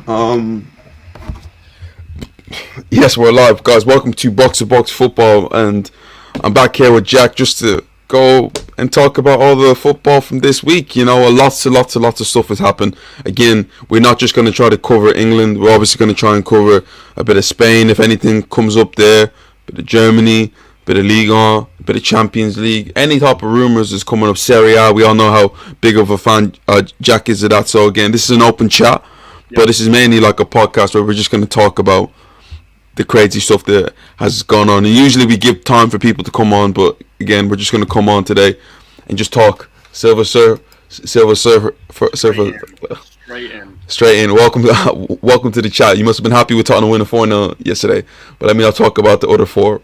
Um, yes, we're live, guys. Welcome to Box to Box Football, and I'm back here with Jack just to go and talk about all the football from this week. You know, lots of stuff has happened. Again, we're not just going to try to cover England. We're obviously going to try and cover a bit of Spain if anything comes up there, a bit of Germany, a bit of Ligue 1, a bit of Champions League. Any type of rumours is coming up. Serie A, we all know how big of a fan Jack is of that. So again, this is an open chat. But this is mainly like a podcast where we're just going to talk about the crazy stuff that has gone on. And usually we give time for people to come on, but again, we're just going to come on today and just talk. Straight in. Welcome to the chat. You must have been happy with Tottenham winning 4-0 yesterday. But I mean, I'll talk about the other four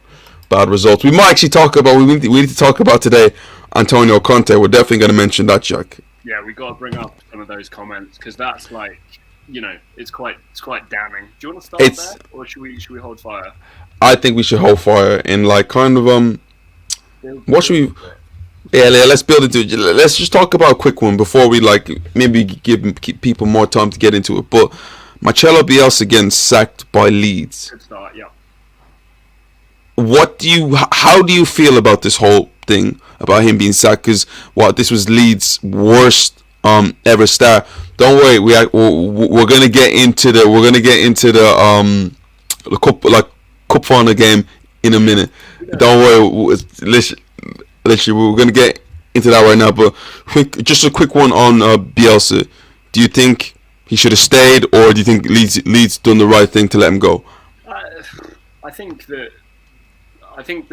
bad results. We might actually talk about, we need to talk about today, Antonio Conte. We're definitely going to mention that, Jack. Yeah, we got to bring up some of those comments because that's like, you know, it's quite damning. Do you want to start there, or should we hold fire? I think we should hold fire and like kind of what should we? Yeah, let's build into it. Let's just talk about a quick one before we like maybe give people more time to get into it. But Marcelo Bielsa getting sacked by Leeds. Good start, yeah. How do you feel about this whole thing about him being sacked? Because this was Leeds' worst ever start. Don't worry, we're gonna get into the cup final game in a minute. Don't worry, literally we're gonna get into that right now. But just a quick one on Bielsa. Do you think he should have stayed, or do you think Leeds done the right thing to let him go? I think that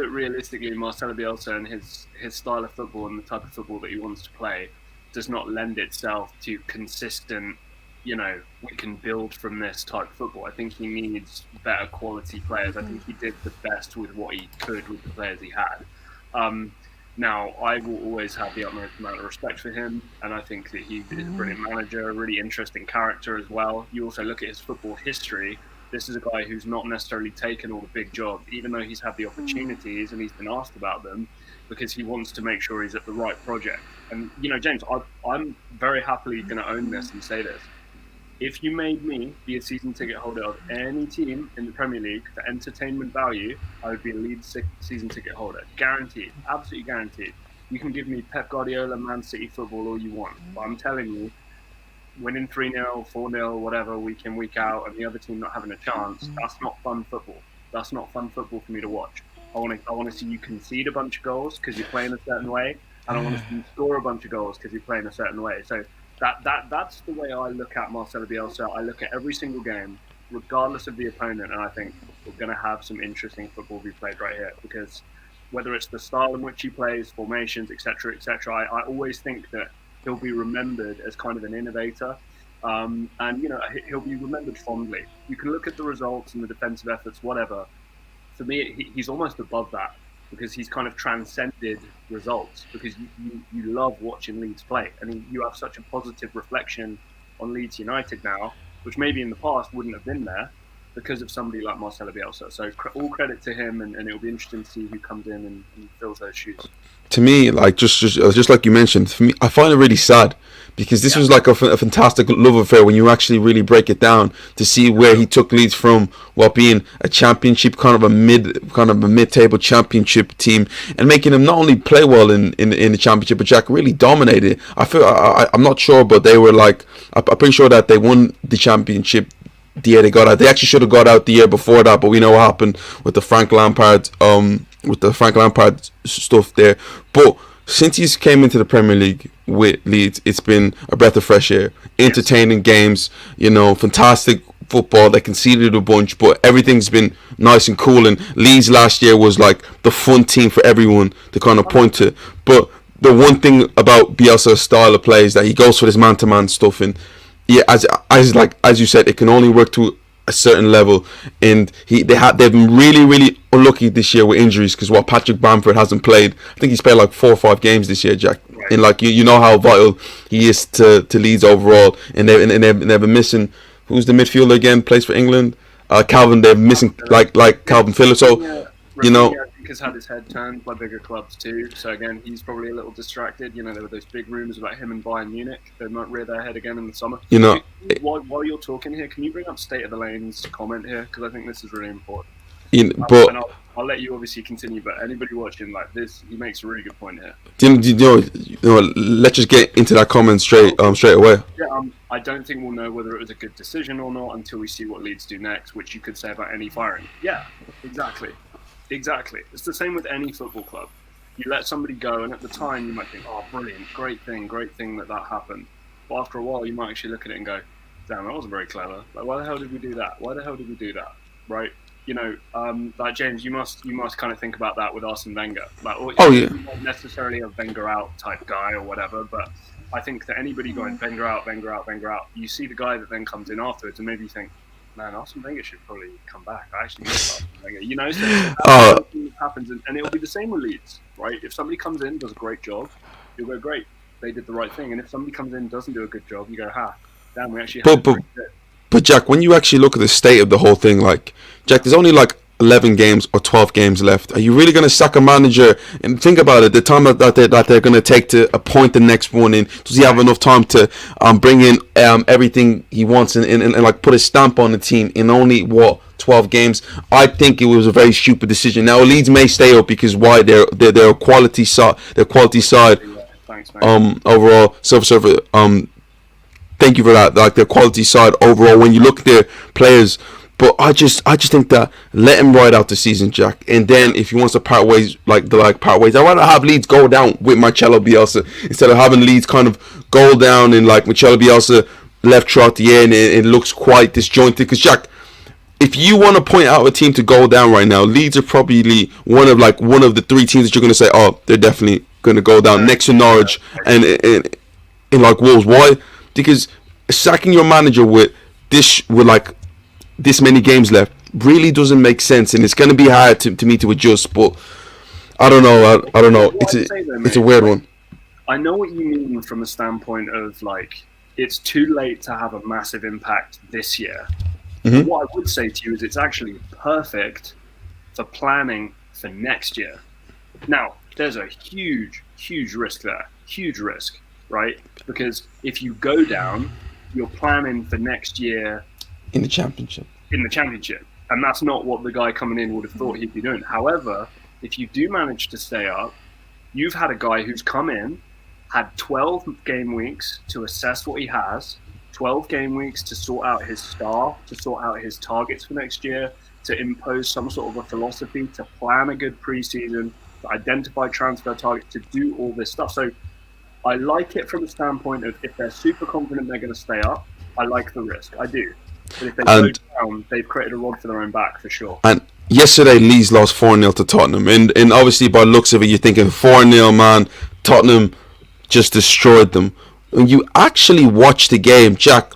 realistically, Marcelo Bielsa and his style of football and the type of football that he wants to play does not lend itself to consistent, we can build from this type of football. I think he needs better quality players. I think he did the best with what he could with the players he had. Now, I will always have the utmost amount of respect for him, and I think that he is a brilliant manager, a really interesting character as well. You also look at his football history. This is a guy who's not necessarily taken all the big jobs, even though he's had the opportunities and he's been asked about them, because he wants to make sure he's at the right project. And, James, I'm very happily going to own this and say this. If you made me be a season ticket holder of any team in the Premier League for entertainment value, I would be a Leeds season ticket holder. Guaranteed. Absolutely guaranteed. You can give me Pep Guardiola, Man City football all you want. But I'm telling you, winning 3-0, 4-0, whatever, week in, week out, and the other team not having a chance, that's not fun football. That's not fun football for me to watch. I want to see you concede a bunch of goals because you're playing a certain way, and I want to see you score a bunch of goals because you're playing a certain way. So that's the way I look at Marcelo Bielsa. I look at every single game, regardless of the opponent, and I think we're going to have some interesting football be played right here, because whether it's the style in which he plays, formations, etc., I always think that he'll be remembered as kind of an innovator, and he'll be remembered fondly. You can look at the results and the defensive efforts, whatever. For me, he's almost above that, because he's kind of transcended results, because you love watching Leeds play, and you have such a positive reflection on Leeds United now, which maybe in the past wouldn't have been there because of somebody like Marcelo Bielsa. So all credit to him, and it'll be interesting to see who comes in and fills those shoes. To me, like just like you mentioned, for me, I find it really sad, because this was like a fantastic love affair when you actually really break it down to see where he took Leeds from being a championship, kind of a mid-table championship team, and making them not only play well in the championship, but Jack really dominated. I'm not sure, but they were like, I'm pretty sure that they won the championship the year they got out. They actually should have got out the year before that, but we know what happened with the Frank Lampard stuff there. But since he's came into the Premier League with Leeds, it's been a breath of fresh air. Entertaining games, fantastic football. They conceded a bunch, but everything's been nice and cool. And Leeds last year was like the fun team for everyone to kind of point to. But the one thing about Bielsa's style of play is that he goes for this man-to-man stuff, and yeah, as you said, it can only work to a certain level, and they've been really unlucky this year with injuries, because Patrick Bamford hasn't played. I think he's played like 4 or 5 games this year, Jack. Right. And like you know how vital he is to Leeds overall, and they've been missing. Who's the midfielder again? Plays for England. Calvin. They're missing like Calvin Phillips. So You know, Rafinha, I think, has had his head turned by bigger clubs too. So again, he's probably a little distracted. You know, there were those big rumours about him and Bayern Munich. They might rear their head again in the summer. you know, While you're talking here, can you bring up State of the Lane's comment here? Because I think this is really important. but And I'll let you obviously continue, but anybody watching like this, he makes a really good point here. let's just get into that comment straight away. Yeah, I don't think we'll know whether it was a good decision or not until we see what Leeds do next, which you could say about any firing. Yeah, exactly. It's the same with any football club. You let somebody go, and at the time you might think, oh, brilliant, great thing that happened. But after a while, you might actually look at it and go, damn, that wasn't very clever. Like, why the hell did we do that? Right? You know, like James, you must kind of think about that with Arsene Wenger. Like, Yeah. Not necessarily a Wenger out type guy or whatever, but I think that anybody going Wenger out, you see the guy that then comes in afterwards, and maybe you think, man, Arsene Wenger should probably come back. I actually miss Arsene Wenger. You know, so that happens, and it'll be the same with Leeds, right? If somebody comes in, does a great job, you'll go, great, they did the right thing. And if somebody comes in and doesn't do a good job, you go, damn, we actually had But Jack, when you actually look at the state of the whole thing, like, Jack, there's only like 11 games or 12 games left. Are you really going to sack a manager? And think about it, the time that they're going to take to appoint the next one in. Does he have enough time to bring in everything he wants and like put a stamp on the team in only 12 games? I think it was a very stupid decision. Now Leeds may stay up because why? They're a quality side. Thanks, overall. Thank you for that. Like, their quality side overall, when you look at their players. But I just think that let him ride out the season, Jack. And then if he wants to part ways, part ways. I'd rather have Leeds go down with Marcelo Bielsa instead of having Leeds kind of go down and like Marcelo Bielsa left throughout the year and it looks quite disjointed. Because Jack, if you want to point out a team to go down right now, Leeds are probably one of the three teams that you're going to say, oh, they're definitely going to go down next to Norwich and like Wolves. Why? Because sacking your manager with this many games left really doesn't make sense, and it's going to be hard to me to adjust. But I don't know. I don't know. It's a weird one. I know what you mean from a standpoint of like it's too late to have a massive impact this year. Mm-hmm. What I would say to you is it's actually perfect for planning for next year. Now, there's a huge risk there. Huge risk, right? Because if you go down, you're planning for next year in the championship. And that's not what the guy coming in would have thought he'd be doing. However, if you do manage to stay up, you've had a guy who's come in, had 12 game weeks to assess what he has, 12 game weeks to sort out his staff, to sort out his targets for next year, to impose some sort of a philosophy, to plan a good preseason, to identify transfer targets, to do all this stuff. So I like it from the standpoint of if they're super confident they're going to stay up, I like the risk. I do. But if they go down, they've created a rod for their own back, for sure. And yesterday, Leeds lost 4-0 to Tottenham. And obviously, by the looks of it, you're thinking 4-0, man. Tottenham just destroyed them. When you actually watch the game, Jack,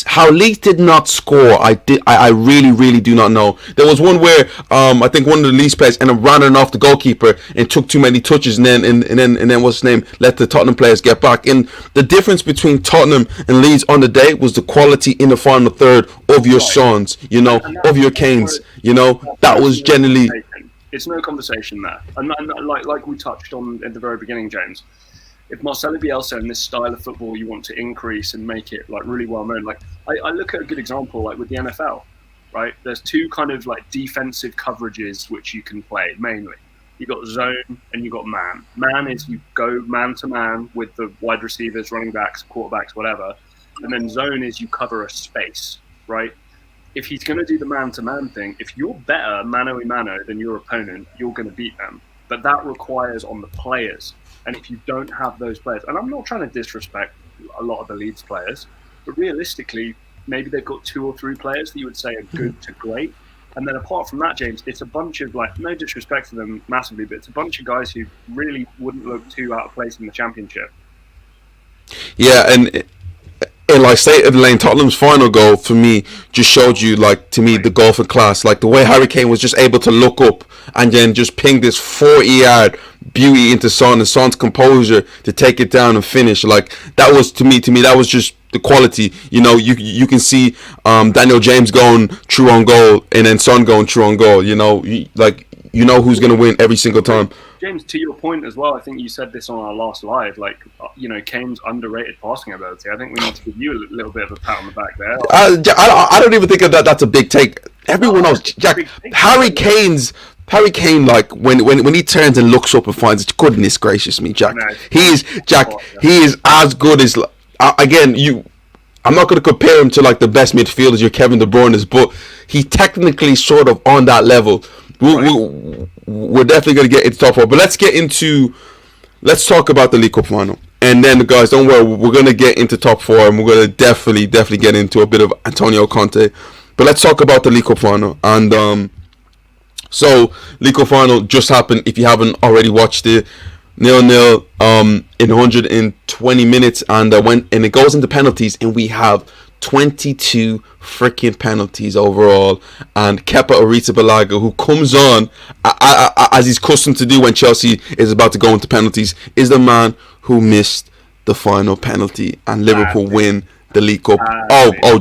how Leeds did not score, I really do not know. There was one where I think one of the Leeds players ended up running off the goalkeeper and took too many touches, and then what's his name, let the Tottenham players get back. And the difference between Tottenham and Leeds on the day was the quality in the final third of your Sons, of your Kanes. That was generally. It's no conversation there, and like we touched on at the very beginning, James. If Marcelo Bielsa and this style of football you want to increase and make it like really well known, like I look at a good example like with the NFL, right? There's two kind of like defensive coverages which you can play mainly. You got zone and you got man. Man is you go man to man with the wide receivers, running backs, quarterbacks, whatever, and then zone is you cover a space, right? If he's going to do the man to man thing, if you're better mano a mano than your opponent, you're going to beat them. But that requires on the players. And if you don't have those players, and I'm not trying to disrespect a lot of the Leeds players, but realistically, maybe they've got 2 or 3 players that you would say are good to great. And then apart from that, James, it's a bunch of, like, no disrespect to them massively, but it's a bunch of guys who really wouldn't look too out of place in the Championship. Yeah, and like State of the Lane, Tottenham's final goal for me just showed you, like, to me, the golf of class. Like the way Harry Kane was just able to look up and then just ping this 40-yard beauty into Son, and Son's composure to take it down and finish. Like, that was to me that was just the quality. You can see Daniel James going true on goal and then Son going true on goal. Like you know who's going to win every single time. James, to your point as well, I think you said this on our last live. Like, Kane's underrated passing ability. I think we need to give you a little bit of a pat on the back there. I don't even think that's a big take. Everyone else, Jack, Harry Kane, like when he turns and looks up and finds it, goodness gracious me, Jack. He is as good as again. I'm not going to compare him to like the best midfielders, your Kevin De Bruyne's, but he technically sort of on that level. We're definitely going to get into top four, but let's talk about the League Cup final, and then guys, don't worry, we're going to get into top four, and we're going to definitely get into a bit of Antonio Conte. But let's talk about the League Cup final, and so League Cup final just happened. If you haven't already watched it, 0-0 in 120 minutes, and it goes into penalties, and we have 22 freaking penalties overall. And Kepa Arrizabalaga, who comes on as he's accustomed to do when Chelsea is about to go into penalties, is the man who missed the final penalty, and Liverpool win the League Cup.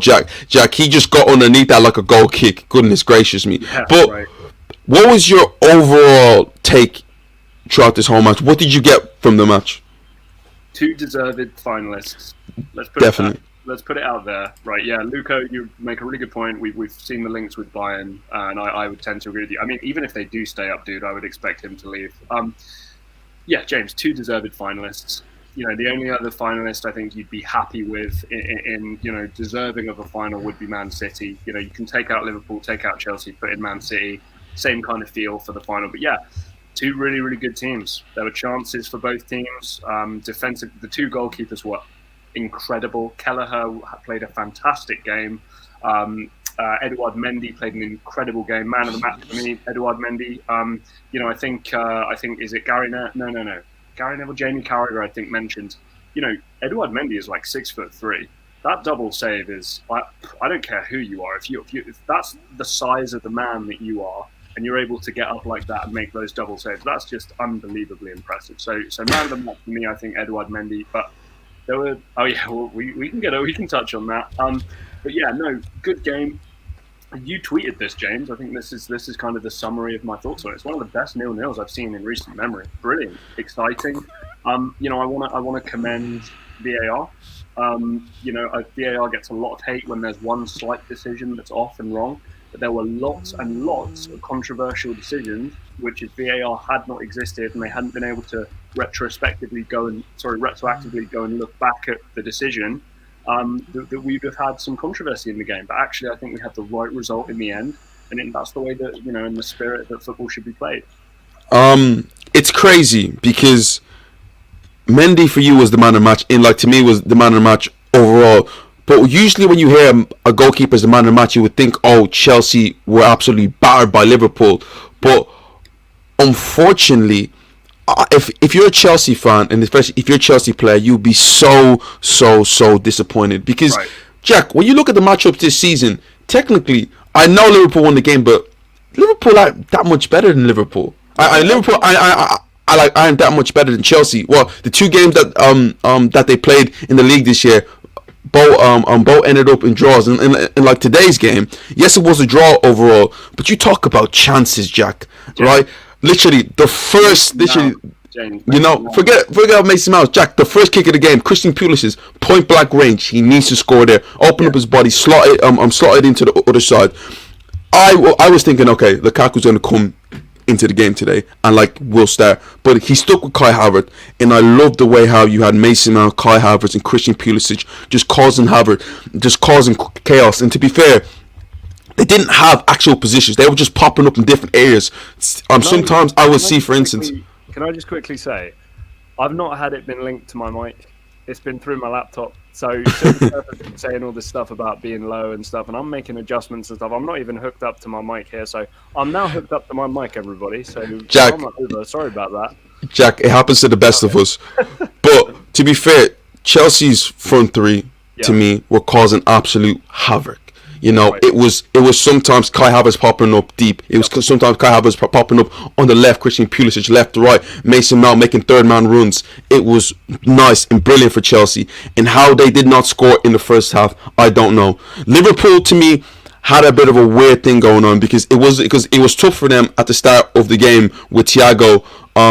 Jack, he just got underneath that like a goal kick. Goodness gracious me. Yeah, but what was your overall take throughout this whole match? What did you get from the match? Two deserved finalists. Let's put it out there. Right, yeah, Luca, you make a really good point. We've seen the links with Bayern, and I would tend to agree with you. I mean, even if they do stay up, dude, I would expect him to leave. Yeah, James, two deserved finalists. The only other finalist I think you'd be happy with in deserving of a final would be Man City. You can take out Liverpool, take out Chelsea, put in Man City. Same kind of feel for the final. But yeah, two really, really good teams. There were chances for both teams. Defensive, the two goalkeepers were incredible. Kelleher played a fantastic game. Edouard Mendy played an incredible game. Man of the match for me, Edouard Mendy. I think is it Gary? No. Gary Neville, Jamie Carragher, I think mentioned. Edouard Mendy is like 6'3". That double save is. I don't care who you are. If that's the size of the man that you are, and you're able to get up like that and make those double saves, that's just unbelievably impressive. So man of the match for me, I think Edouard Mendy. But there were we can touch on that. But yeah, no, good game. You tweeted this, James. I think this is kind of the summary of my thoughts on it. It's one of the best 0-0s I've seen in recent memory. Brilliant, exciting. I want to commend VAR. VAR gets a lot of hate when there's one slight decision that's off and wrong. But there were lots and lots of controversial decisions, which if VAR had not existed and they hadn't been able to retroactively go and look back at the decision, that we would have had some controversy in the game. But actually, I think we had the right result in the end, and that's the way that in the spirit that football should be played. It's crazy because Mendy for you was the man of the match, and to me was the man of the match overall. But usually when you hear a goalkeeper as the man of the match, you would think, Chelsea were absolutely battered by Liverpool. But unfortunately, if you're a Chelsea fan, and especially if you're a Chelsea player, you'll be so disappointed. Because, right, Jack, when you look at the matchups this season, technically, I know Liverpool won the game, but Liverpool are that much better than Liverpool. I am that much better than Chelsea. Well, the two games that they played in the league this year, both ended up in draws, and like today's game, yes, it was a draw overall, but you talk about chances, Jack, right? Literally the first, forget Mason Mount, Jack. The first kick of the game, Christian Pulisic's point blank range. He needs to score there. Open up his body, slotted into the other side. I was thinking, okay, Lukaku's going to come into the game today and will start, but he stuck with Kai Havertz, and I love the way how you had Mason Mount, Kai Havertz, and Christian Pulisic just causing chaos. And to be fair, they didn't have actual positions; they were just popping up in different areas. Sometimes I would see, for instance. Can I just quickly say, I've not had it been linked to my mic. It's been through my laptop. So saying all this stuff about being low and stuff, and I'm making adjustments and stuff. I'm not even hooked up to my mic here, so I'm now hooked up to my mic, everybody. So Jack, sorry about that. Jack, it happens to the best of us. But to be fair, Chelsea's front three to me were causing absolute havoc. Right. It was sometimes Kai Havertz popping up deep. It was sometimes Kai Havertz popping up on the left, Christian Pulisic left to right, Mason Mount making third man runs. It was nice and brilliant for Chelsea. And how they did not score in the first half, I don't know. Liverpool to me had a bit of a weird thing going on because it was tough for them at the start of the game with Thiago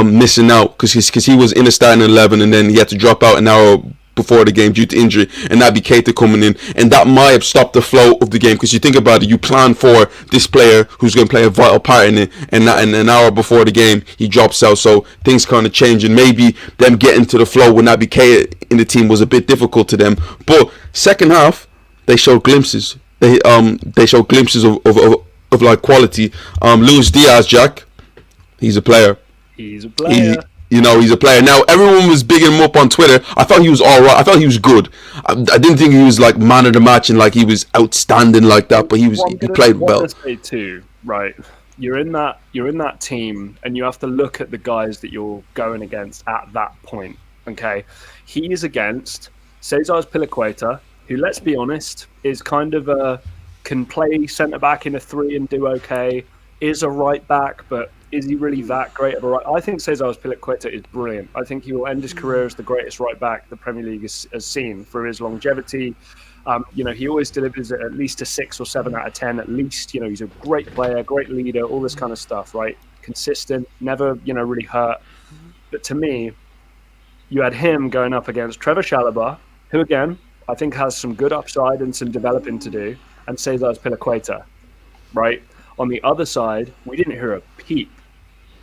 missing out because he was in the starting 11 and then he had to drop out an hour before the game due to injury, and that'd be Keita coming in, and that might have stopped the flow of the game because you think about it, you plan for this player who's going to play a vital part in it, and not in an hour before the game he drops out, so things kind of change, and maybe them getting to the flow when Naby Keita in the team was a bit difficult to them. But second half they showed glimpses. They showed glimpses of like quality. Luis Diaz, Jack, he's a player. He's a player. He's a player. Now, everyone was bigging him up on Twitter. I thought he was all right. I thought he was good. I didn't think he was like man of the match and like he was outstanding like that. But he played well. I say too, right? You're in that team, and you have to look at the guys that you're going against at that point. Okay, he is against Cesar Azpilicueta, who, let's be honest, is kind of can play centre back in a 3 and do okay. Is a right back, but is he really that great of a right? I think Cesar Azpilicueta is brilliant. I think he will end his career as the greatest right back the Premier League has seen for his longevity. He always delivers at least a 6 or 7 out of 10. At least, he's a great player, great leader, all this kind of stuff, right? Consistent, never, really hurt. But to me, you had him going up against Trevor Chalobah, who again I think has some good upside and some developing to do, and Cesar Azpilicueta, right? On the other side, we didn't hear a peep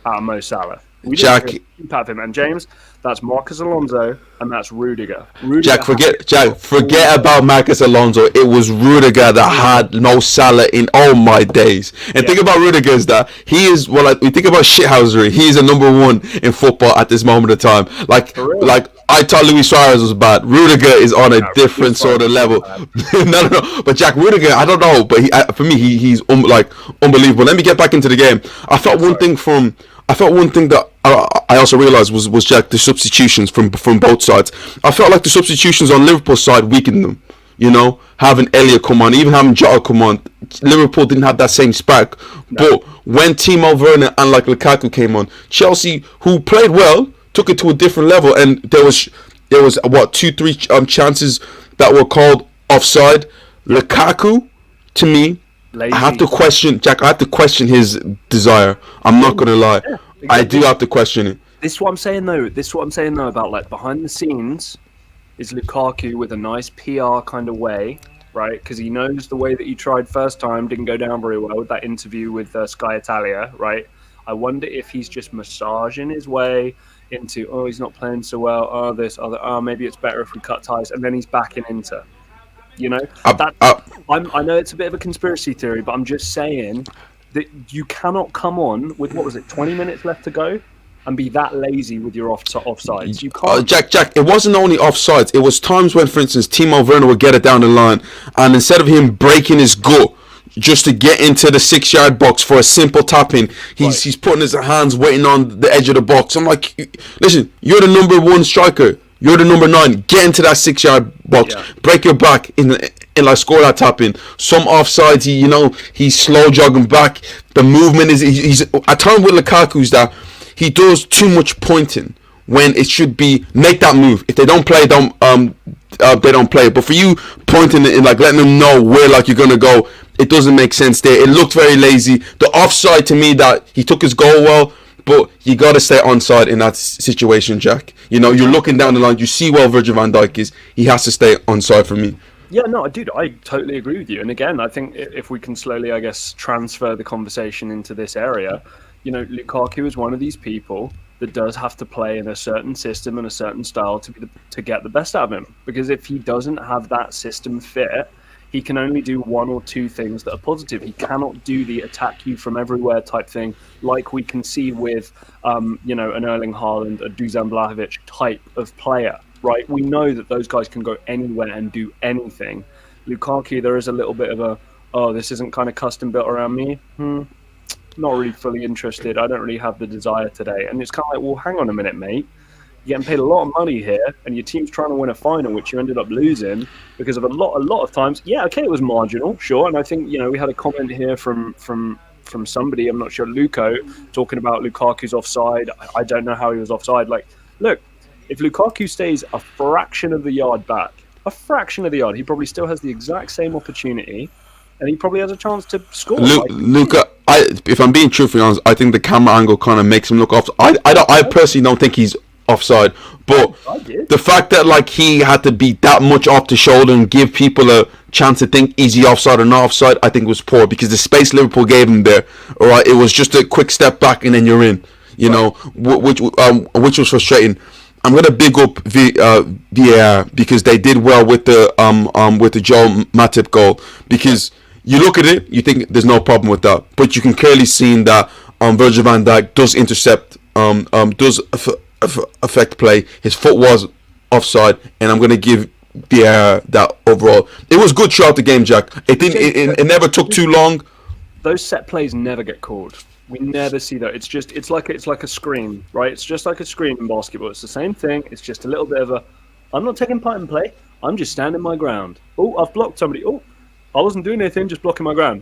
out of Mo Salah. We didn't hear a peep out of him. And James, that's Marcus Alonso and that's Rudiger. Jack, forget about Marcus Alonso. It was Rudiger that had Mo Salah in all my days. And think about Rudiger is that he is, we think about shithousery. He is a number 1 in football at this moment of time. Like I thought Luis Suarez was bad. Rudiger is on a different sort of level. No. But Jack, Rudiger, I don't know. But for me, he's unbelievable. Let me get back into the game. I thought one thing that I also realised was Jack, the substitutions from both sides. I felt like the substitutions on Liverpool's side weakened them. Having Elliott come on, even having Jota come on, Liverpool didn't have that same spark. No. But when Timo Werner and like Lukaku came on, Chelsea, who played well, took it to a different level, and there was 2-3 chances that were called offside. Lukaku, to me, lazy. I have to question his desire. I'm not gonna lie. Yeah, exactly. I do have to question it. This is what I'm saying though about like behind the scenes is Lukaku with a nice PR kind of way, right? Because he knows the way that he tried first time didn't go down very well with that interview with Sky Italia, right? I wonder if he's just massaging his way into, he's not playing so well, maybe it's better if we cut ties, and then he's back in Inter. I know it's a bit of a conspiracy theory, but I'm just saying that you cannot come on with 20 minutes left to go and be that lazy with your offsides. You can't. Jack, it wasn't only offsides. It was times when, for instance, Timo Werner would get it down the line, and instead of him breaking his gut just to get into the 6-yard box for a simple tap-in, he's putting his hands waiting on the edge of the box. I'm like, listen, you're the number 1 striker. You're the number 9. Get into that 6-yard box. Yeah. Break your back and like score that tap-in. Some offsides, he's slow jogging back. The movement is he's at times with Lukaku's that he does too much pointing when it should be make that move. If they don't play, they don't play. But for you pointing and like letting them know where like you're gonna go, it doesn't make sense there. It looked very lazy. The offside to me, that he took his goal well, but you got to stay onside in that situation, Jack. You're looking down the line. You see where Virgil van Dijk is. He has to stay onside for me. Yeah, no, dude, I totally agree with you. And again, I think if we can slowly, I guess, transfer the conversation into this area, Lukaku is one of these people that does have to play in a certain system and a certain style to get the best out of him. Because if he doesn't have that system fit, he can only do 1 or 2 things that are positive. He cannot do the attack you from everywhere type thing like we can see with, an Erling Haaland, a Dusan Vlahovic type of player, right? We know that those guys can go anywhere and do anything. Lukaku, there is a little bit of this isn't kind of custom built around me. Not really fully interested. I don't really have the desire today. And it's kind of like, well, hang on a minute, mate. You're getting paid a lot of money here, and your team's trying to win a final, which you ended up losing because of a lot of times. Yeah, okay, it was marginal, sure. And I think we had a comment here from somebody, I'm not sure, Luco, talking about Lukaku's offside. I don't know how he was offside. Like, look, if Lukaku stays a fraction of the yard back, he probably still has the exact same opportunity and he probably has a chance to score. Luca, if I'm being truthfully honest, I think the camera angle kind of makes him look off. I personally don't think he's offside, but the fact that like he had to be that much off the shoulder and give people a chance to think is he offside or not offside, I think was poor, because the space Liverpool gave him there, all right, it was just a quick step back and then you're in, which was frustrating. I'm gonna big up VAR because they did well with the Joe Matip goal, because you look at it, you think there's no problem with that, but you can clearly see that Virgil van Dijk does intercept, does affect play. His foot was offside, and I'm gonna give VAR that overall. It was good throughout the game, Jack. It never took too long. Those set plays never get called. We never see that. It's like a screen, right? It's just like a screen in basketball. It's the same thing. It's just a little bit of a. I'm not taking part in play. I'm just standing my ground. Oh, I've blocked somebody. Oh, I wasn't doing anything, just blocking my ground.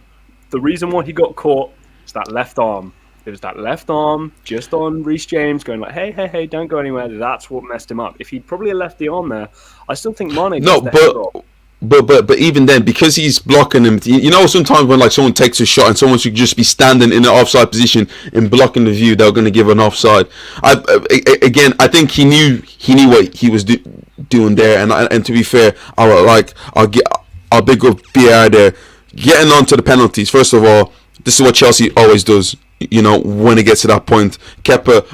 The reason why he got caught is that left arm. It was that left arm just on Reece James going like, hey, don't go anywhere. That's what messed him up. If he'd probably left the arm there, I still think Mane. No, but even then, because he's blocking him, sometimes when like someone takes a shot and someone should just be standing in an offside position and blocking the view, they're going to give an offside. I think he knew what he was doing there, and to be fair, I'll big up VAR there. Getting on to the penalties, first of all, this is what Chelsea always does. When it gets to that point, Kepa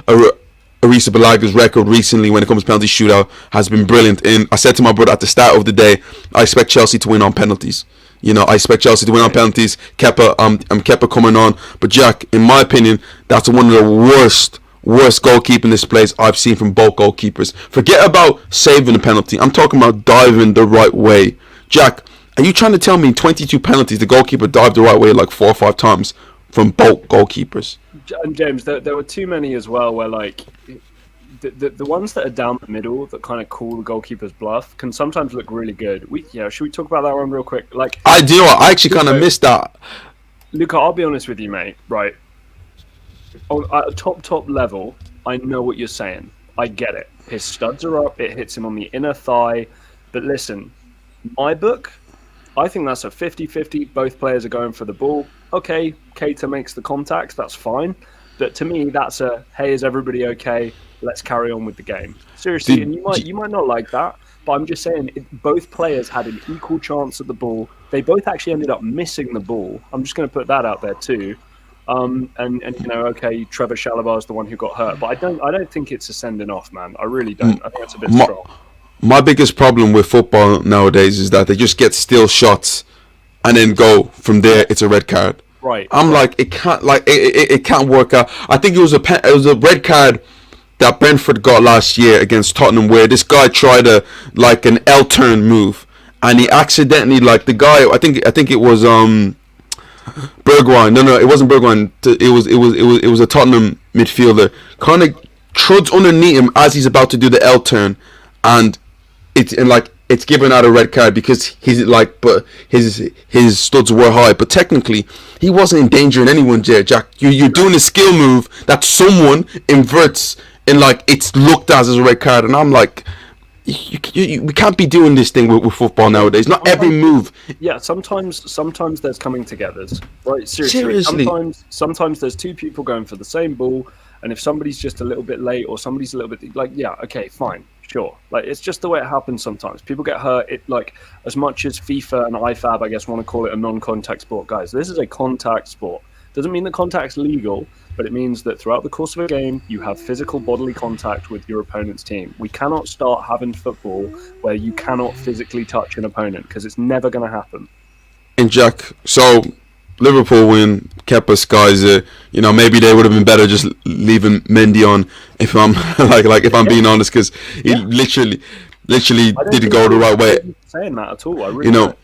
Arrizabalaga's record recently when it comes to penalty shootout has been brilliant. And I said to my brother at the start of the day, I expect Chelsea to win on penalties. I expect Chelsea to win on penalties. Kepa coming on, but Jack, in my opinion, that's one of the worst goalkeeping displays I've seen from both goalkeepers. Forget about saving the penalty. I'm talking about diving the right way. Jack, are you trying to tell me 22 penalties the goalkeeper dived the right way like 4 or 5 times from both goalkeepers? And James, there were too many as well where like the ones that are down the middle that kind of call the goalkeeper's bluff can sometimes look really good. Should we talk about that one real quick? Like, I actually kind of missed that. Luca, I'll be honest with you, mate. Right, at a top level, I know what you're saying. I get it. His studs are up. It hits him on the inner thigh. But listen, my book, I think that's a 50-50. Both players are going for the ball. Okay, Keita makes the contact. That's fine. But to me, that's a, hey, is everybody okay? Let's carry on with the game. Seriously, and you might not like that, but I'm just saying both players had an equal chance at the ball. They both actually ended up missing the ball. I'm just going to put that out there too. Okay, Trevor Chalobah is the one who got hurt, but I don't think it's a sending off, man. I really don't. I think it's a bit strong. My biggest problem with football nowadays is that they just get still shots, and then go from there. It's a red card. Right. Like it can't work out. I think it was a red card that Brentford got last year against Tottenham, where this guy tried an L turn move, and he accidentally, like, the guy, I think it was Bergwijn. No, it wasn't Bergwijn. It was a Tottenham midfielder. Kind of truds underneath him as he's about to do the L turn, and it's given out a red card because but his studs were high, but technically he wasn't endangering anyone there, Jack. You're doing a skill move that someone inverts, and it's looked at as a red card, and I'm like, we can't be doing this thing with football nowadays. Not every move. Yeah, sometimes there's coming togethers, right? Seriously. Sometimes there's two people going for the same ball, and if somebody's just a little bit late or somebody's a little bit okay, fine. Sure, it's just the way it happens sometimes. People get hurt. As much as FIFA and IFAB, I guess, want to call it a non-contact sport, guys. This is a contact sport. Doesn't mean that contact's legal, but it means that throughout the course of a game, you have physical bodily contact with your opponent's team. We cannot start having football where you cannot physically touch an opponent, because it's never going to happen. And Jack, so Liverpool win, Kepa skies it. Maybe they would have been better just leaving Mendy on. If I'm if I'm being honest, because he literally didn't go the right way. Saying that at all, I really don't.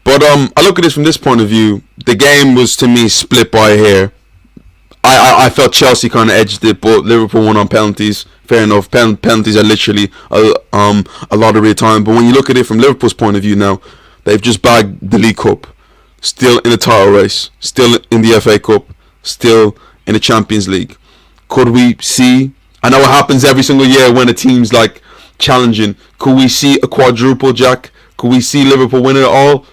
But I look at this from this point of view. The game was, to me, split by a hair. I felt Chelsea kind of edged it, but Liverpool won on penalties. Fair enough. Penalties are literally a lottery of time. But when you look at it from Liverpool's point of view now, they've just bagged the League Cup, still in the title race, still in the FA Cup, still in the Champions League. Could we see? I know it happens every single year when a team's challenging. Could we see a quadruple, Jack? Could we see Liverpool win it all?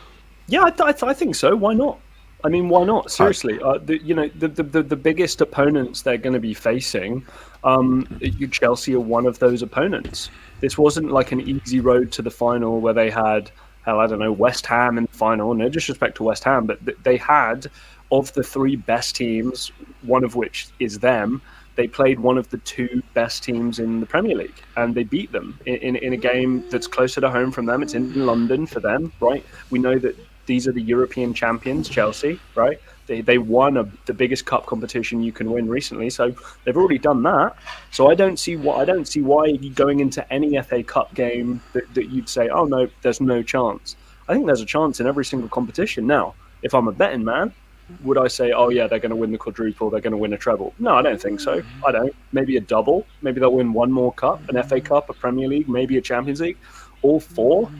Yeah, I think so. Why not? I mean, why not? Seriously, the biggest opponents they're going to be facing, Chelsea are one of those opponents. This wasn't like an easy road to the final where they had, hell, I don't know, West Ham in the final. No disrespect to West Ham, but they had, of the three best teams, one of which is them. They played one of the two best teams in the Premier League, and they beat them in a game that's closer to home from them. It's in London for them, right? We know that these are the European champions, Chelsea, right? They won the biggest cup competition you can win recently, so they've already done that. So I don't see why going into any FA Cup game that you'd say, oh no, there's no chance. I think there's a chance in every single competition. Now, if I'm a betting man, would I say, oh yeah, they're going to win the quadruple, they're going to win a treble? No, I don't think so. I don't. Maybe a double. Maybe they'll win one more cup, an FA Cup, a Premier League, maybe a Champions League. All four?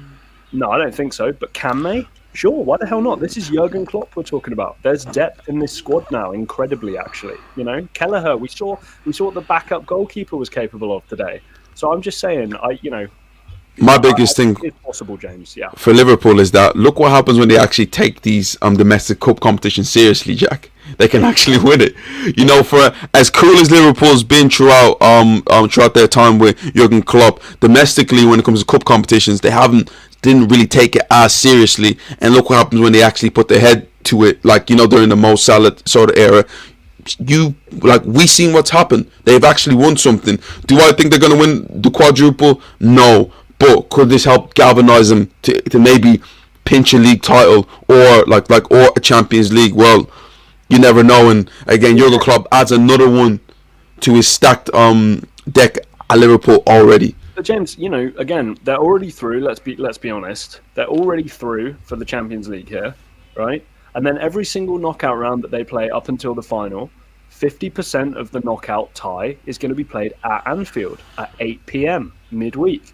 No, I don't think so. But can they? Sure, why the hell not? This is Jurgen Klopp we're talking about. There's depth in this squad now, incredibly, actually. You know, Kelleher, we saw what the backup goalkeeper was capable of today. So I'm just saying, My biggest thing it's possible, James. Yeah. for Liverpool is that look what happens when they actually take these domestic cup competitions seriously, Jack. They can actually win it. You know, for as cool as Liverpool's been throughout their time with Jurgen Klopp, domestically when it comes to cup competitions, they didn't really take it as seriously. And look what happens when they actually put their head to it, like, you know, during the Mo Salah sort of era. We seen what's happened. They've actually won something. Do I think they're going to win the quadruple? No. But could this help galvanize them to maybe pinch a league title or or a Champions League? Well, you never know. And again, Jurgen Klopp adds another one to his stacked deck at Liverpool already. But James, you know, again, they're already through. Let's be honest. They're already through for the Champions League here, right? And then every single knockout round that they play up until the final, 50% of the knockout tie is going to be played at Anfield at 8 p.m. midweek.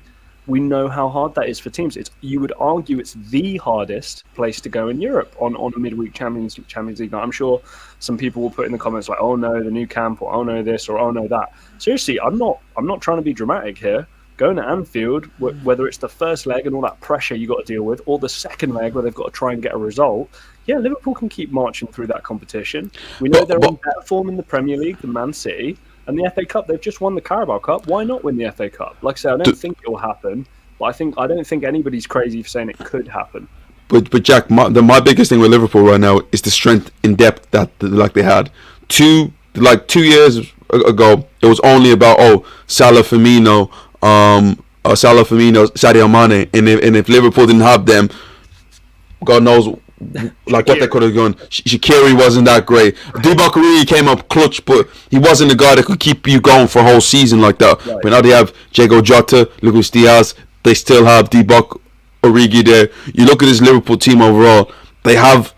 We know how hard that is for teams. You would argue it's the hardest place to go in Europe on a midweek Champions League night. I'm sure some people will put in the comments like, "Oh no, the new camp," or "Oh no, this," or "Oh no, that." Seriously, I'm not trying to be dramatic here. Going to Anfield, whether it's the first leg and all that pressure you got to deal with, or the second leg where they've got to try and get a result, yeah, Liverpool can keep marching through that competition. We know they're in better form in the Premier League than Man City. And the FA Cup, they've just won the Carabao Cup. Why not win the FA Cup? Like I said, I don't think it will happen, but I don't think anybody's crazy for saying it could happen. But Jack, my biggest thing with Liverpool right now is the strength in depth that they had. 2 years ago, it was only about Salah, Firmino, Sadio Mane, and if Liverpool didn't have them, God knows. What they could have gone. Shaqiri wasn't that great. Divock Origi came up clutch, but he wasn't a guy that could keep you going for a whole season like that. Right. But now they have Diego Jota, Luis Diaz. They still have Divock Origi there. You look at this Liverpool team overall. They have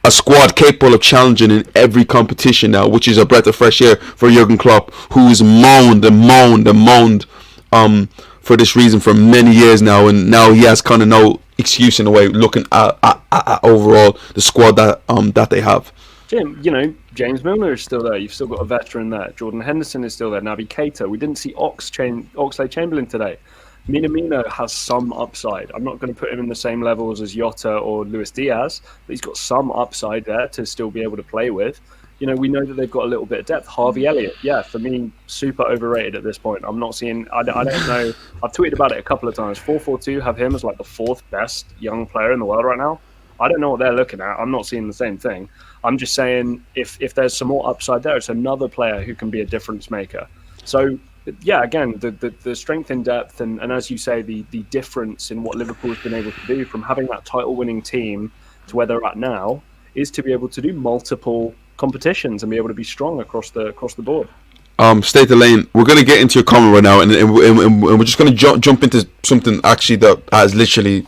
a squad capable of challenging in every competition now, which is a breath of fresh air for Jurgen Klopp, who's moaned for this reason for many years now, and now he has kind of no excuse in a way looking at overall the squad that they have. Jim, you know, James Milner is still there. You've still got a veteran there. Jordan Henderson is still there. Naby Keita. We didn't see Oxlade-Chamberlain today. Minamino has some upside. I'm not going to put him in the same levels as Jota or Luis Diaz, but he's got some upside there to still be able to play with. You know, we know that they've got a little bit of depth. Harvey Elliott, yeah, for me, super overrated at this point. I'm not seeing, I don't know, I've tweeted about it a couple of times. 442 have him as like the fourth best young player in the world right now. I don't know what they're looking at. I'm not seeing the same thing. I'm just saying if there's some more upside there, it's another player who can be a difference maker. So, yeah, again, the strength in depth and as you say, the difference in what Liverpool's been able to do from having that title-winning team to where they're at now is to be able to do multiple competitions and be able to be strong across the board. State the lane. We're going to get into your comment right now, and we're just going to jump into something actually that has literally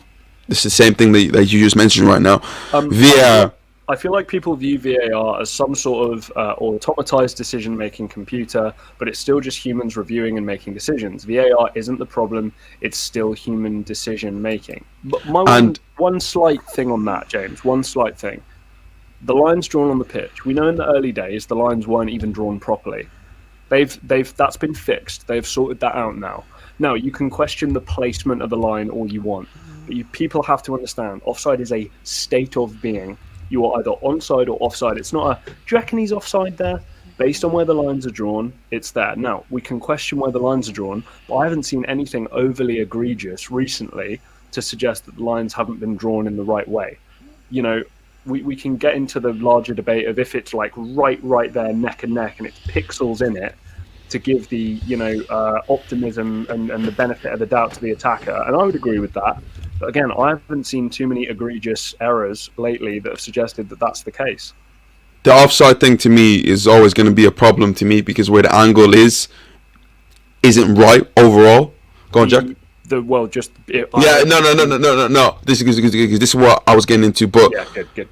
this is the same thing that you just mentioned right now. VAR. I feel like people view VAR as some sort of automatized decision-making computer, but it's still just humans reviewing and making decisions. VAR isn't the problem; it's still human decision-making. But one slight thing on that, James. One slight thing. The lines drawn on the pitch. We know in the early days the lines weren't even drawn properly. That's been fixed. They've sorted that out now. Now you can question the placement of the line all you want, But people have to understand, offside is a state of being. You are either onside or offside. It's not do you reckon he's offside there? Based on where the lines are drawn, it's there. Now, we can question where the lines are drawn, but I haven't seen anything overly egregious recently to suggest that the lines haven't been drawn in the right way. You know, we can get into the larger debate of if it's like right there, neck and neck, and it's pixels in it to give the, optimism and the benefit of the doubt to the attacker. And I would agree with that. But again, I haven't seen too many egregious errors lately that have suggested that that's the case. The offside thing to me is always going to be a problem to me because where the angle isn't right overall. Go on, Jack. No. This is what I was getting into, but yeah, good.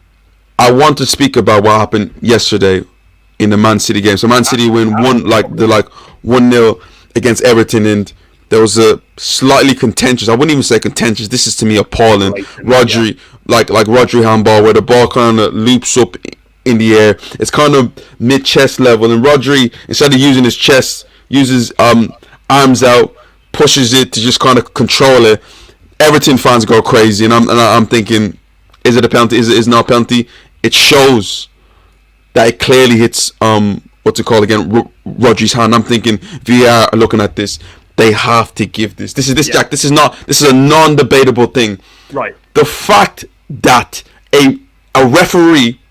I want to speak about what happened yesterday in the Man City game. So Man City win 1-0 against Everton, and there was a slightly contentious. I wouldn't even say contentious. This is to me appalling. Rodri, like Rodri handball, where the ball kind of loops up in the air. It's kind of mid chest level, and Rodri, instead of using his chest, uses arms out, pushes it to just kind of control it. Everton fans go crazy, and I'm thinking, is it a penalty? Is it not a penalty? It shows that it clearly hits Rodri's hand. I'm thinking VAR are looking at this. They have to give this. Jack. This is a non-debatable thing. Right. The fact that a referee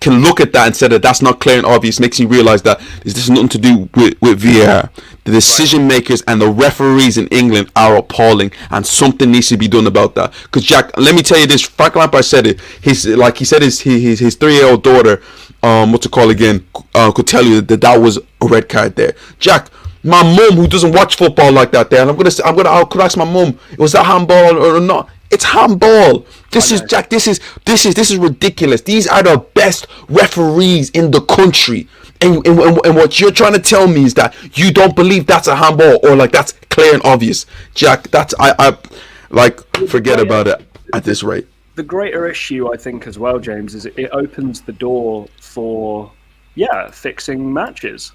can look at that and say that that's not clear and obvious makes me realize that this has nothing to do with VAR. The decision makers and the referees in England are appalling, and something needs to be done about that. Because Jack, let me tell you this. Frank Lampard said it. His 3-year-old daughter, could tell you that was a red card there. Jack, my mum who doesn't watch football like that, there, and I could ask my mum, was that handball or not? It's handball. This is ridiculous. These are the best referees in the country, and what you're trying to tell me is that you don't believe that's a handball or like that's clear and obvious. Jack, that's forget about it at this rate. The greater issue, I think, as well, James, is it opens the door for fixing matches.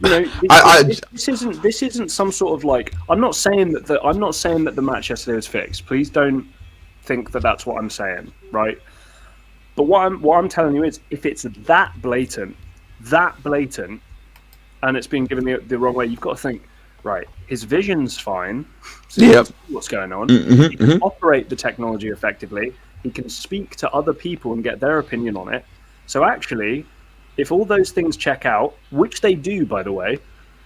This isn't some sort of like. I'm not saying that the match yesterday was fixed. Please don't think that that's what I'm saying, right? But what I'm telling you is, if it's that blatant, and it's been given the wrong way, you've got to think, right? His vision's fine. So he knows what's going on. He can operate the technology effectively. He can speak to other people and get their opinion on it. So actually, if all those things check out, which they do, by the way,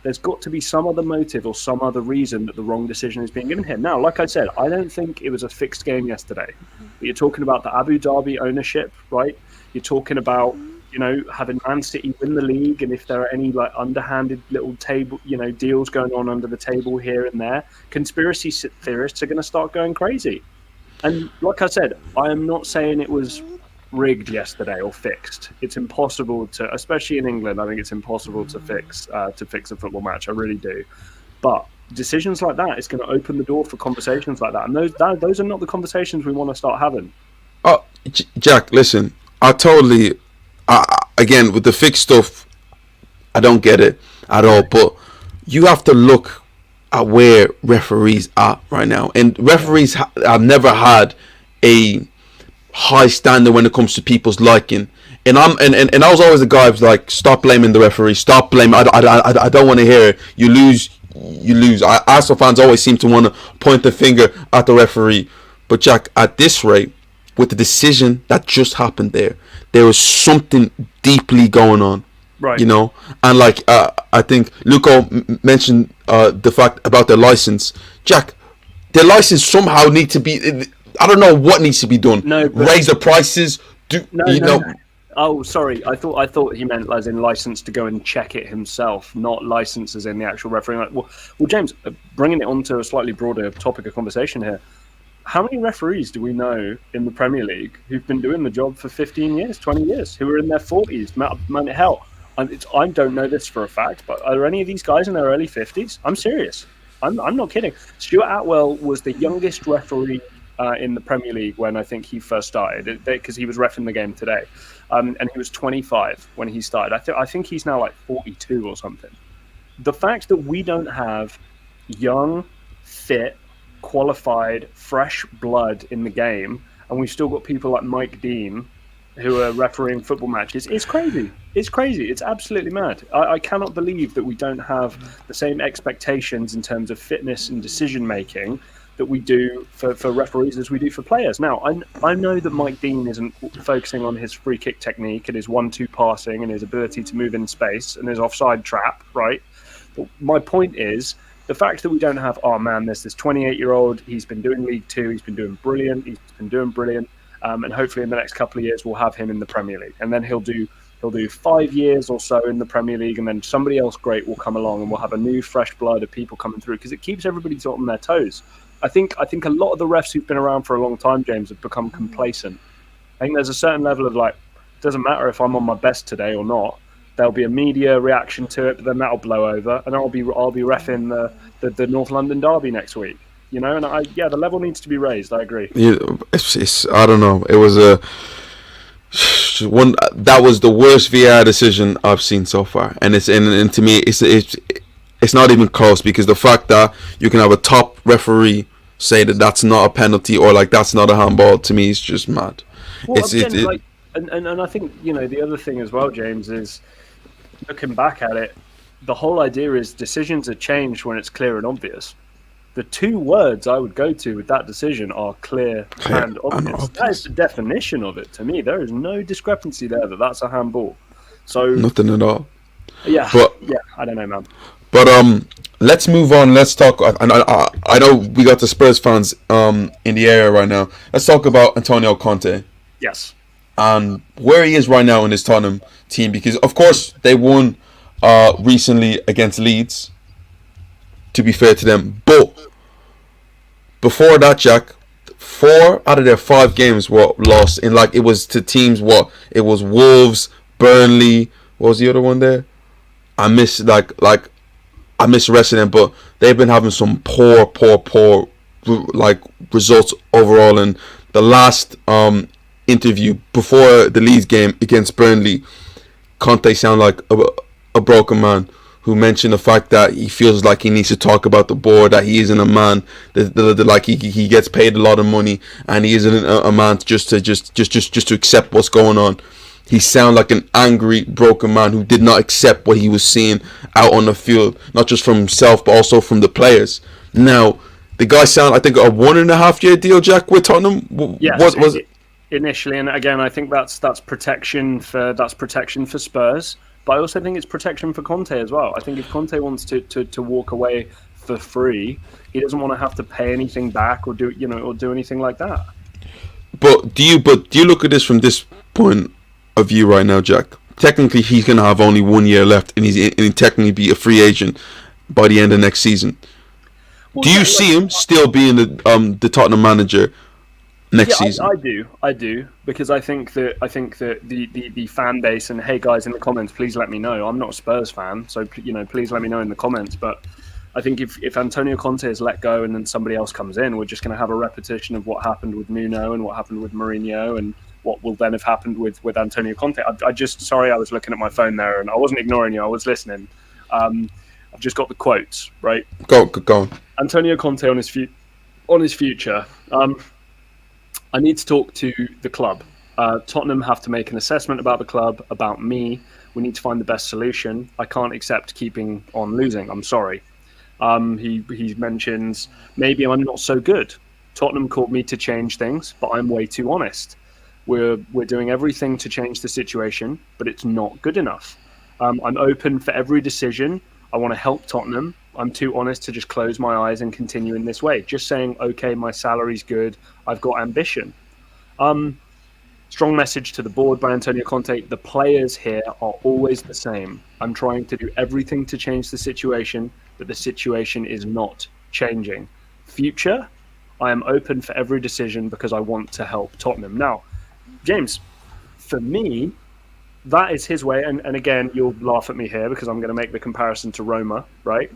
there's got to be some other motive or some other reason that the wrong decision is being given here. Now, like I said, I don't think it was a fixed game yesterday. But you're talking about the Abu Dhabi ownership, right? You're talking about, having Man City win the league, and if there are any like underhanded little table, deals going on under the table here and there, conspiracy theorists are going to start going crazy. And like I said, I am not saying it was rigged yesterday or fixed. It's impossible to, especially in England, I think it's impossible to fix a football match. I really do. But decisions like that is going to open the door for conversations like that, and those are not the conversations we want to start having. Oh, Jack, listen, again, with the fixed stuff, I don't get it at all. But you have to look at where referees are right now, and referees have never had a high standard when it comes to people's liking. And I was always the guy who's like, stop blaming the referee, stop blaming. I don't want to hear it. You lose. Arsenal fans always seem to want to point the finger at the referee. But Jack, at this rate, with the decision that just happened there was something deeply going on. Right. And like I think Luco mentioned the fact about their license. Jack, their license somehow need to be. I don't know what needs to be done. Raise the prices. No. Oh, sorry. I thought he meant as in license to go and check it himself, not license as in the actual referee. Well, James, bringing it on to a slightly broader topic of conversation here. How many referees do we know in the Premier League who've been doing the job for 15 years, 20 years, who are in their 40s? Hell, I don't know this for a fact, but are any of these guys in their early 50s? I'm serious. I'm not kidding. Stuart Atwell was the youngest referee in the Premier League when I think he first started, because he was reffing the game today, and he was 25 when he started. I think he's now like 42 or something. The fact that we don't have young, fit, qualified, fresh blood in the game, and we've still got people like Mike Dean who are refereeing football matches. It's crazy. It's crazy. It's absolutely mad. I cannot believe that we don't have the same expectations in terms of fitness and decision making that we do for referees as we do for players. Now, I know that Mike Dean isn't focusing on his free kick technique and his 1-2 passing and his ability to move in space and his offside trap, right? But my point is, the fact that we don't have, oh man, there's this 28-year-old, he's been doing League Two, he's been doing brilliant, and hopefully in the next couple of years we'll have him in the Premier League. And then he'll do 5 years or so in the Premier League, and then somebody else great will come along and we'll have a new fresh blood of people coming through, because it keeps everybody sort of on their toes. I think a lot of the refs who've been around for a long time, James, have become complacent. I think there's a certain level of like, it doesn't matter if I'm on my best today or not. There'll be a media reaction to it, but then that'll blow over, and I'll be reffing the North London derby next week. You know, and the level needs to be raised. I agree. Yeah, it's I don't know. It was that was the worst VAR decision I've seen so far, and to me it's not even close, because the fact that you can have a top referee say that that's not a penalty or like that's not a handball, to me is just mad. Well, and I think, you know, the other thing as well, James, is looking back at it, the whole idea is decisions are changed when it's clear and obvious. The two words I would go to with that decision are clear and obvious. That is the definition of it to me. There is no discrepancy there that that's a handball. So nothing at all. Yeah, I don't know, man. But let's move on. Let's talk. I know we got the Spurs fans in the area right now. Let's talk about Antonio Conte. Yes. And where he is right now in his Tottenham team, because of course they won recently against Leeds, to be fair to them, but before that, Jack, 4 out of their 5 games were lost in, like, it was to teams, it was Wolves, Burnley, what was the other one there? I miss the rest of them, but they've been having some poor like results overall. And the last interview before the Leeds game against Burnley, Conte sounded like a broken man, who mentioned the fact that he feels like he needs to talk about the board, that he isn't a man that like he gets paid a lot of money, and he isn't a man just to accept what's going on. He sounded like an angry, broken man who did not accept what he was seeing out on the field, not just from himself but also from the players. Now, the guy signed, I think, a 1.5-year deal, Jack, with Tottenham. Yes, was it initially? And again, I think that's protection for Spurs. But I also think it's protection for Conte as well. I think if Conte wants to walk away for free, he doesn't want to have to pay anything back or do anything like that. But do you look at this from this point of view right now, Jack? Technically, he's going to have only 1 year left, and he'll technically be a free agent by the end of next season. Well, do you see him still being the Tottenham manager next season? I do, because I think that the fan base, and hey guys in the comments, please let me know. I'm not a Spurs fan, so please let me know in the comments. But I think if Antonio Conte is let go and then somebody else comes in, we're just going to have a repetition of what happened with Nuno and what happened with Mourinho and what will then have happened with Antonio Conte. I was looking at my phone there and I wasn't ignoring you. I was listening. I've just got the quotes, right? Go on. Antonio Conte on his future. I need to talk to the club. Tottenham have to make an assessment about the club, about me. We need to find the best solution. I can't accept keeping on losing. I'm sorry. He mentions, maybe I'm not so good. Tottenham called me to change things, but I'm way too honest. We're doing everything to change the situation, but it's not good enough. I'm open for every decision. I want to help Tottenham. I'm too honest to just close my eyes and continue in this way. Just saying, okay, my salary's good. I've got ambition. Strong message to the board by Antonio Conte. The players here are always the same. I'm trying to do everything to change the situation, but the situation is not changing. Future, I am open for every decision because I want to help Tottenham. Now, James, for me, that is his way. And again, you'll laugh at me here because I'm going to make the comparison to Roma, right?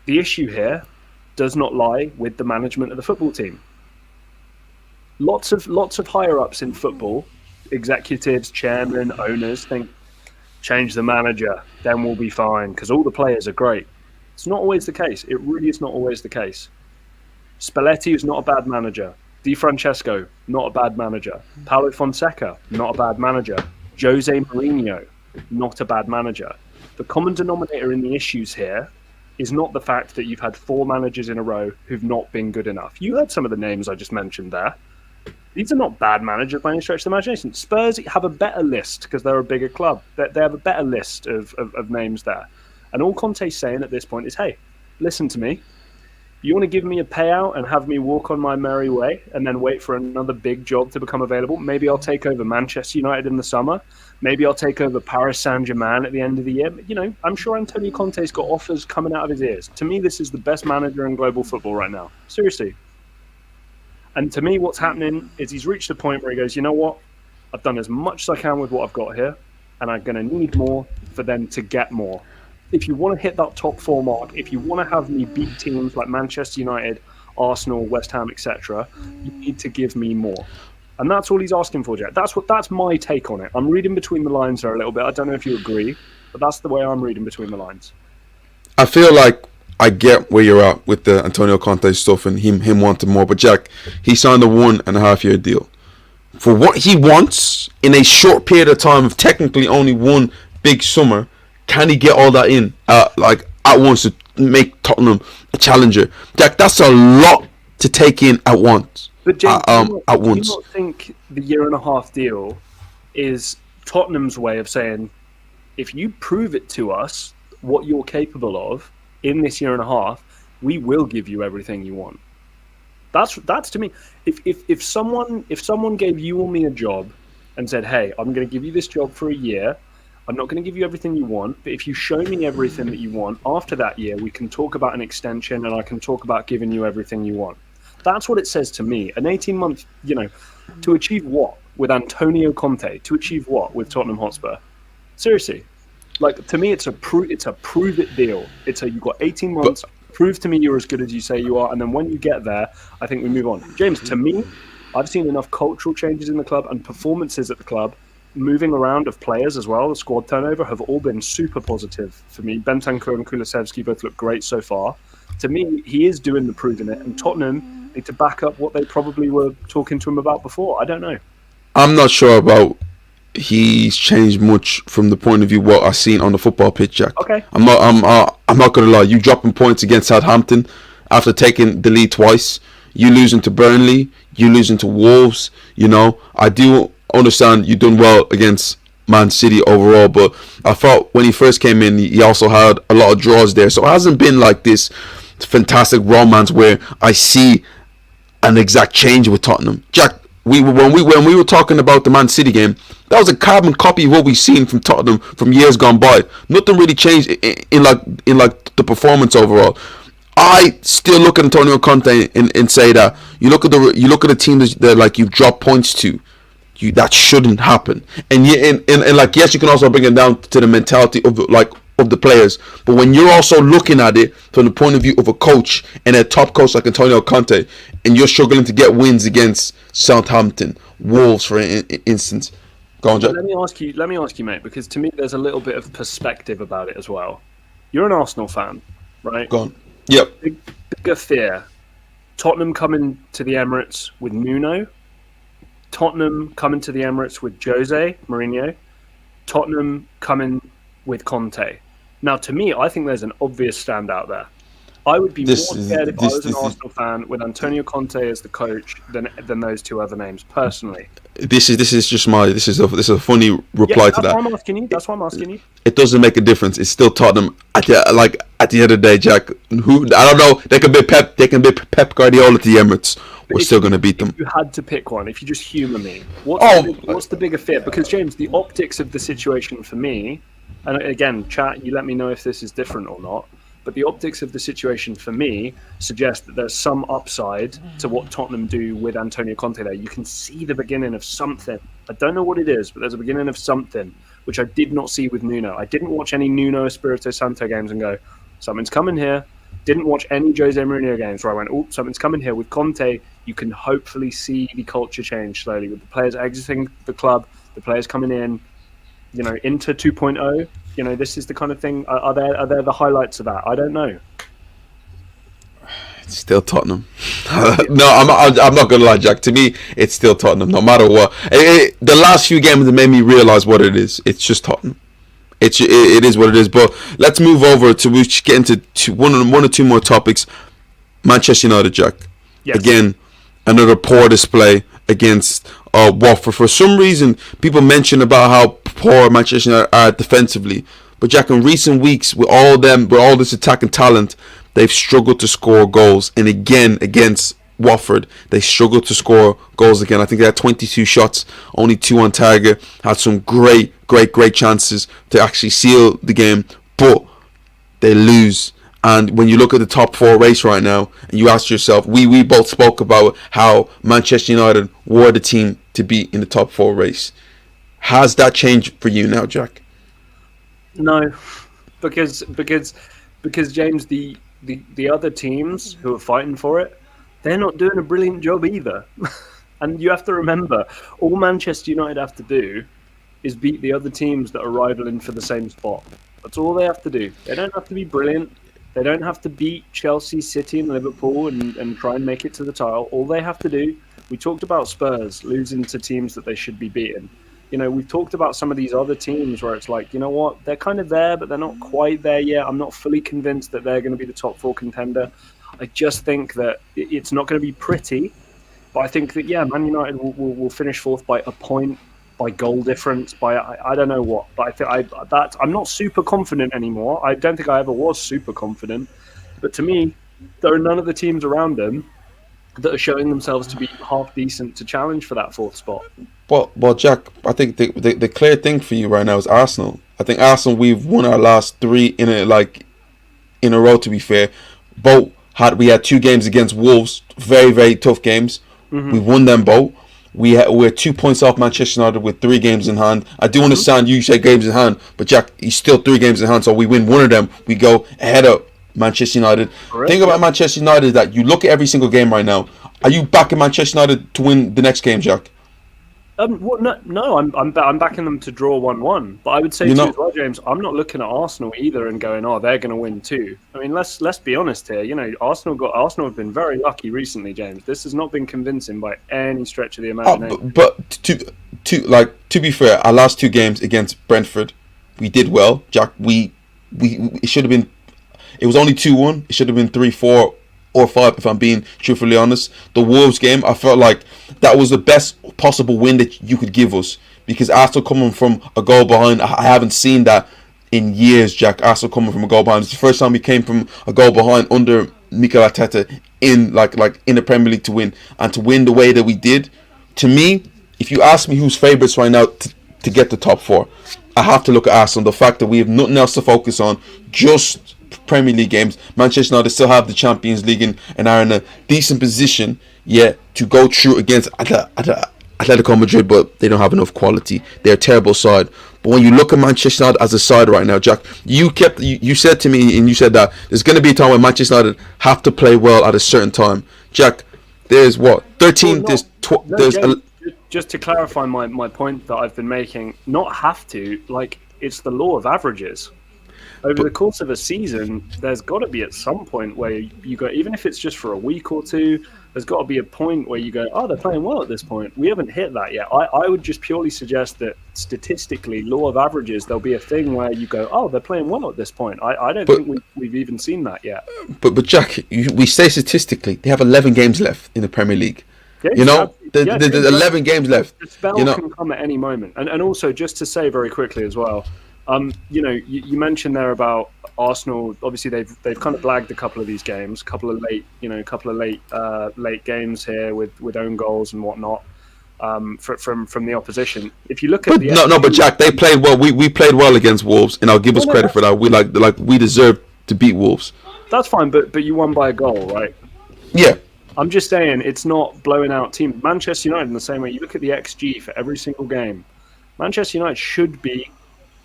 The issue here does not lie with the management of the football team. Lots of higher ups in football, executives, chairmen, owners think, change the manager, then we'll be fine because all the players are great. It's not always the case. It really is not always the case. Spalletti is not a bad manager. Di Francesco, not a bad manager. Paulo Fonseca, not a bad manager. Jose Mourinho, not a bad manager. The common denominator in the issues here is not the fact that you've had 4 managers in a row who've not been good enough. You heard some of the names I just mentioned there. These are not bad managers by any stretch of the imagination. Spurs have a better list because they're a bigger club. They have a better list of names there. And all Conte's saying at this point is, hey, listen to me. You want to give me a payout and have me walk on my merry way and then wait for another big job to become available? Maybe I'll take over Manchester United in the summer. Maybe I'll take over Paris Saint-Germain at the end of the year. But, I'm sure Antonio Conte's got offers coming out of his ears. To me, this is the best manager in global football right now. Seriously. And to me, what's happening is he's reached a point where he goes, you know what? I've done as much as I can with what I've got here, and I'm going to need more for them to get more. If you want to hit that top 4 mark, if you want to have me beat teams like Manchester United, Arsenal, West Ham, etc., you need to give me more. And that's all he's asking for, Jack. That's my take on it. I'm reading between the lines there a little bit. I don't know if you agree, but that's the way I'm reading between the lines. I feel like I get where you're at with the Antonio Conte stuff and him wanting more. But Jack, he signed a 1.5-year deal. For what he wants in a short period of time of technically only one big summer, can he get all that in at once to make Tottenham a challenger? Jack, that's a lot to take in at once. But James, at once. Do you not think the 1.5-year deal is Tottenham's way of saying, if you prove it to us what you're capable of in this 1.5 years, we will give you everything you want? That's to me. If someone gave you or me a job and said, hey, I'm going to give you this job for a year. I'm not going to give you everything you want, but if you show me everything that you want, after that year, we can talk about an extension and I can talk about giving you everything you want. That's what it says to me. An 18-month, to achieve what with Antonio Conte? To achieve what with Tottenham Hotspur? Seriously. To me, it's a prove it deal. You've got 18 months, prove to me you're as good as you say you are, and then when you get there, I think we move on. James, to me, I've seen enough cultural changes in the club and performances at the club, moving around of players as well, the squad turnover, have all been super positive for me. Bentancur and Kulusevski both look great so far. To me, he is doing the proving it, and Tottenham need to back up what they probably were talking to him about before. I don't know. I'm not sure about he's changed much from the point of view what I've seen on the football pitch, Jack. Okay. I'm not gonna lie. You dropping points against Southampton after taking the lead twice. You losing to Burnley. You losing to Wolves. I do understand you done well against Man City overall, but I thought when he first came in, he also had a lot of draws there. So it hasn't been like this fantastic romance where I see an exact change with Tottenham. Jack, when we were talking about the Man City game, that was a carbon copy of what we've seen from Tottenham from years gone by. Nothing really changed in the performance overall. I still look at Antonio Conte and say that you look at the team that you've dropped points to. That shouldn't happen, and yes, you can also bring it down to the mentality of the players. But when you're also looking at it from the point of view of a coach and a top coach like Antonio Conte, and you're struggling to get wins against Southampton, Wolves, for instance. Go on, Jack. Let me ask you, mate, because to me there's a little bit of perspective about it as well. You're an Arsenal fan, right? Go on. Yep. Bigger fear: Tottenham coming to the Emirates with Nuno. Tottenham coming to the Emirates with Jose Mourinho, Tottenham coming with Conte. Now, to me, I think there's an obvious standout there. I would be more scared if I was an Arsenal fan with Antonio Conte as the coach than those two other names, personally. This is a funny reply to that. That's why I'm asking you. It doesn't make a difference. It's still Tottenham. At the end of the day, Jack. I don't know. They can be Pep Guardiola to the Emirates. We're still going to beat them. If you had to pick one, if you just humour me, what's the bigger fear? Because James, the optics of the situation for me, and again, chat, you let me know if this is different or not. But the optics of the situation for me suggest that there's some upside to what Tottenham do with Antonio Conte there. You can see the beginning of something. I don't know what it is, but there's a beginning of something, which I did not see with Nuno. I didn't watch any Nuno Espirito Santo games and go, something's coming here. Didn't watch any Jose Mourinho games where I went, oh, something's coming here. With Conte, you can hopefully see the culture change slowly with the players exiting the club, the players coming in, into 2.0. This is the kind of thing. Are there the highlights of that? I don't know. Still Tottenham. No, I'm not gonna lie, Jack. To me, it's still Tottenham, no matter what. The last few games have made me realize what it is. It's just Tottenham. It is what it is. But let's move over to we get into one or two more topics. Manchester United, Jack. Yes. Again, another poor display against Watford. For some reason, people mention about how poor Manchester United are defensively. But Jack, in recent weeks, with all this attacking talent, they've struggled to score goals. And again, against Watford, they struggled to score goals again. I think they had 22 shots, only 2 on target. Had some great chances to actually seal the game, but they lose. And when you look at the top 4 race right now, and you ask yourself, we both spoke about how Manchester United were the team to beat in the top 4 race. Has that changed for you now, Jack? No, because James, the other teams who are fighting for it, they're not doing a brilliant job either. And you have to remember, all Manchester United have to do is beat the other teams that are rivaling for the same spot. That's all they have to do. They don't have to be brilliant. They don't have to beat Chelsea, City and Liverpool and try and make it to the title. All they have to do, we talked about Spurs losing to teams that they should be beating. You know, we've talked about some of these other teams where it's like, you know what, they're kind of there, but they're not quite there yet. I'm not fully convinced that they're going to be the top 4 contender. I just think that it's not going to be pretty. But I think that, yeah, Man United will finish 4th by a point, by goal difference, by I don't know what. But I'm not super confident anymore. I don't think I ever was super confident. But to me, there are none of the teams around them that are showing themselves to be half decent to challenge for that 4th spot. Well, Jack, I think the clear thing for you right now is Arsenal. I think Arsenal, we've won our last 3 in a row. To be fair, both we had 2 games against Wolves, very, very tough games. Mm-hmm. We won them both. We're 2 points off Manchester United with 3 games in hand. I do understand you say games in hand, but Jack, he's still 3 games in hand. So we win one of them, we go ahead of Manchester United. Correct. Thing about Manchester United is that you look at every single game right now. Are you backing Manchester United to win the next game, Jack? No, I'm backing them to draw 1-1. But I would say as well, James, I'm not looking at Arsenal either and going, oh, they're going to win too. I mean, let's be honest here. You know, Arsenal have been very lucky recently, James. This has not been convincing by any stretch of the imagination. But to be fair, our last 2 games against Brentford, we did well, Jack. It should have been. It was only 2-1. It should have been 3-4. Or 5, if I'm being truthfully honest. The Wolves game, I felt like that was the best possible win that you could give us, because Arsenal coming from a goal behind, I haven't seen that in years, Jack. Arsenal coming from a goal behind. It's the first time we came from a goal behind under Mikel Arteta in in the Premier League to win, and to win the way that we did. To me, if you ask me who's favourites right now to get the top 4, I have to look at Arsenal. The fact that we have nothing else to focus on, just Premier League games. Manchester United still have the Champions League and are in a decent position yet to go through against Atletico Madrid, but they don't have enough quality. They're a terrible side. But when you look at Manchester United as a side right now, Jack, you said to me, and you said that there's going to be a time when Manchester United have to play well at a certain time. Jack, there's 13, just to clarify my point that I've been making, not have to, it's the law of averages. Over the course of a season, there's got to be at some point where you go, even if it's just for a week or 2, there's got to be a point where you go, oh, they're playing well at this point. We haven't hit that yet. I would just purely suggest that statistically, law of averages, there'll be a thing where you go, oh, they're playing well at this point. I don't think we've even seen that yet. But Jack, we say statistically, they have 11 games left in the Premier League. Yeah, there's 11 games left. The spell can come at any moment. And also, just to say very quickly as well, you mentioned there about Arsenal. Obviously, they've kind of blagged a couple of these games, a couple of late games here with own goals and whatnot from the opposition. If you look at but Jack, they played well. We played well against Wolves, and I'll give us credit for that. We deserve to beat Wolves. That's fine, but you won by a goal, right? Yeah. I'm just saying it's not blowing out teams. Manchester United in the same way. You look at the XG for every single game. Manchester United should be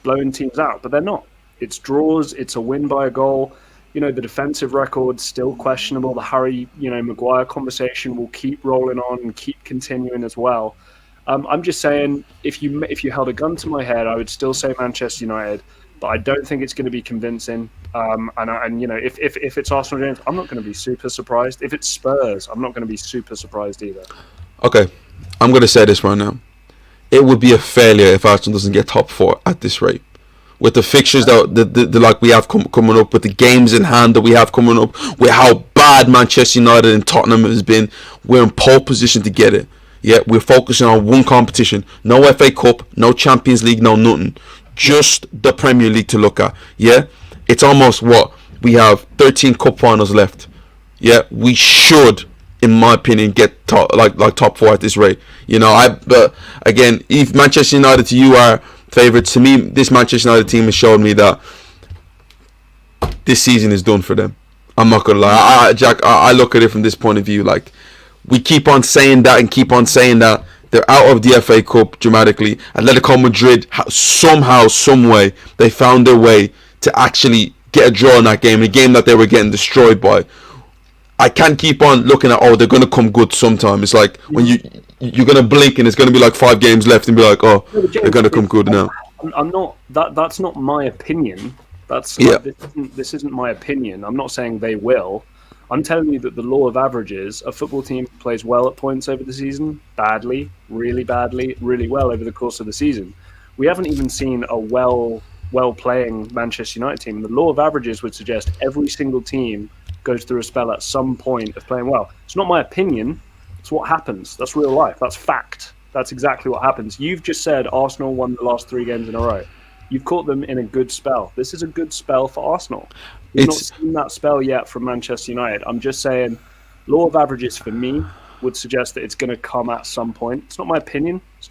blowing teams out, but they're not. It's draws, it's a win by a goal. The defensive record's still questionable. The Harry, Maguire conversation will keep rolling on and keep continuing as well. I'm just saying, if you held a gun to my head, I would still say Manchester United, but I don't think it's going to be convincing. And you know, if it's Arsenal, James, I'm not going to be super surprised. If it's Spurs, I'm not going to be super surprised either. Okay, I'm going to say this right now. It would be a failure if Arsenal doesn't get top 4 at this rate. With the fixtures that the like we have coming up, with the games in hand that we have coming up, with how bad Manchester United and Tottenham has been, we're in pole position to get it. Yeah, we're focusing on one competition. No FA Cup, no Champions League, no nothing. Just the Premier League to look at. Yeah, it's almost what we have 13 cup finals left. Yeah, we should, in my opinion, get top 4 at this rate. You know, but again, if Manchester United to you are favourites, to me, this Manchester United team has shown me that this season is done for them. I'm not gonna lie, Jack. I look at it from this point of view. Like, we keep on saying that and keep on saying that they're out of the FA Cup dramatically. Atletico Madrid, somehow, some way, they found their way to actually get a draw in that game, a game that they were getting destroyed by. I can't keep on looking at, oh, they're going to come good sometime. It's like when you're going to blink and it's going to be like 5 games left and be like, oh, they're going to come good now. I'm not. That's not my opinion. This isn't my opinion. I'm not saying they will. I'm telling you that the law of averages, a football team plays well at points over the season, badly, really well over the course of the season. We haven't even seen a well playing Manchester United team. The law of averages would suggest every single team goes through a spell at some point of playing well. It's not my opinion. It's what happens. That's real life. That's fact. That's exactly what happens. You've just said Arsenal won the last 3 games in a row. You've caught them in a good spell. This is a good spell for Arsenal. We've not seen that spell yet from Manchester United. I'm just saying, law of averages for me would suggest that it's going to come at some point. It's not my opinion. It's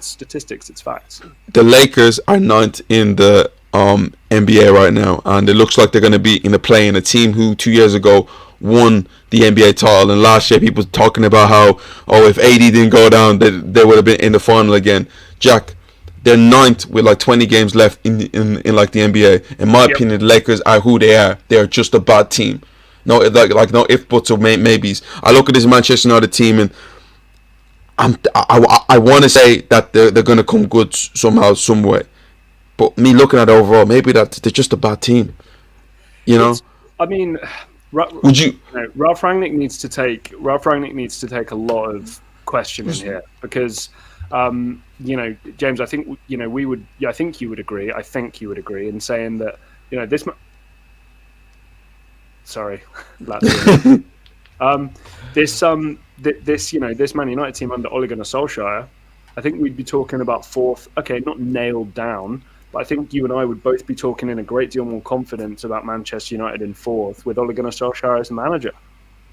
statistics. It's facts. The Lakers are 9th in the NBA right now, and it looks like they're going to be in the play in a team who 2 years ago won the NBA title, and last year people talking about how, oh, if AD didn't go down, they would have been in the final again. Jack, they're 9th with like 20 games left in like the NBA. In my opinion, the Lakers are who they are. They're just a bad team. No, like no if buts or maybes. I look at this Manchester United team and I want to say that they're going to come good somehow, some way. But me looking at it overall, maybe that they're just a bad team. You know? I mean, would you? Ralph Rangnick needs to take a lot of question in here because, you know, James, I think you know I think you would agree. I think you would agree in saying that, you know, this. Sorry, this Man United team under Ole Gunnar Solskjaer, I think we'd be talking about 4th. Okay, not nailed down. But I think you and I would both be talking in a great deal more confidence about Manchester United in 4th with Ole Gunnar Solskjaer as the manager.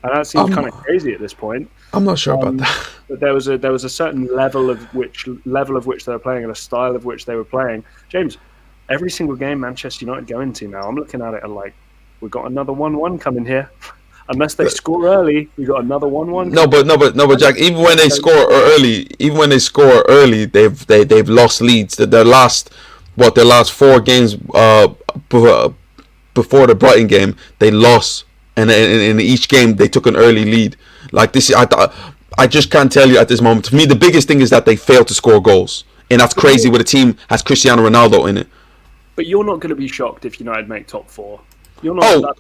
And that seems kind of crazy at this point. I'm not sure about that. But there was a certain level of which they were playing and a style of which they were playing. James, every single game Manchester United go into now, I'm looking at it and like, we've got another 1-1 coming here. Unless they score early, we got another 1-1. No, but Jack, even when they score early, they've lost leads. Their last 4 games before the Brighton game, they lost, and in each game they took an early lead. Like this, I just can't tell you at this moment. To me, the biggest thing is that they failed to score goals, and that's crazy when a team has Cristiano Ronaldo in it. But you're not going to be shocked if United make top 4. You're not.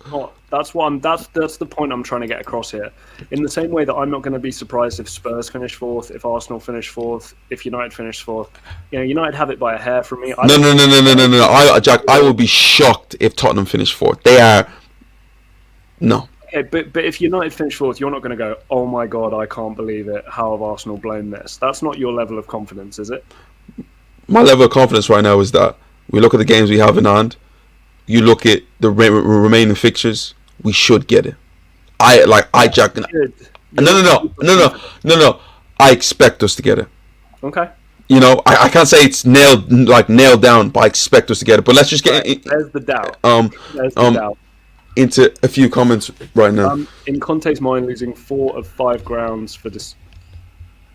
That's the point I'm trying to get across here. In the same way that I'm not going to be surprised if Spurs finish 4th, if Arsenal finish 4th, if United finish 4th. You know, United have it by a hair from me. No. Jack, I will be shocked if Tottenham finish 4th. They are no. Okay, but if United finish 4th, you're not going to go, oh my God, I can't believe it. How have Arsenal blown this? That's not your level of confidence, is it? My level of confidence right now is that we look at the games we have in hand. You look at the remaining fixtures, we should get it. Jack. No. I expect us to get it. Okay. You know, I can't say it's nailed down, but I expect us to get it. But let's just get there's the doubt. Into a few comments right now. In Conte's mind, losing 4 of 5 grounds for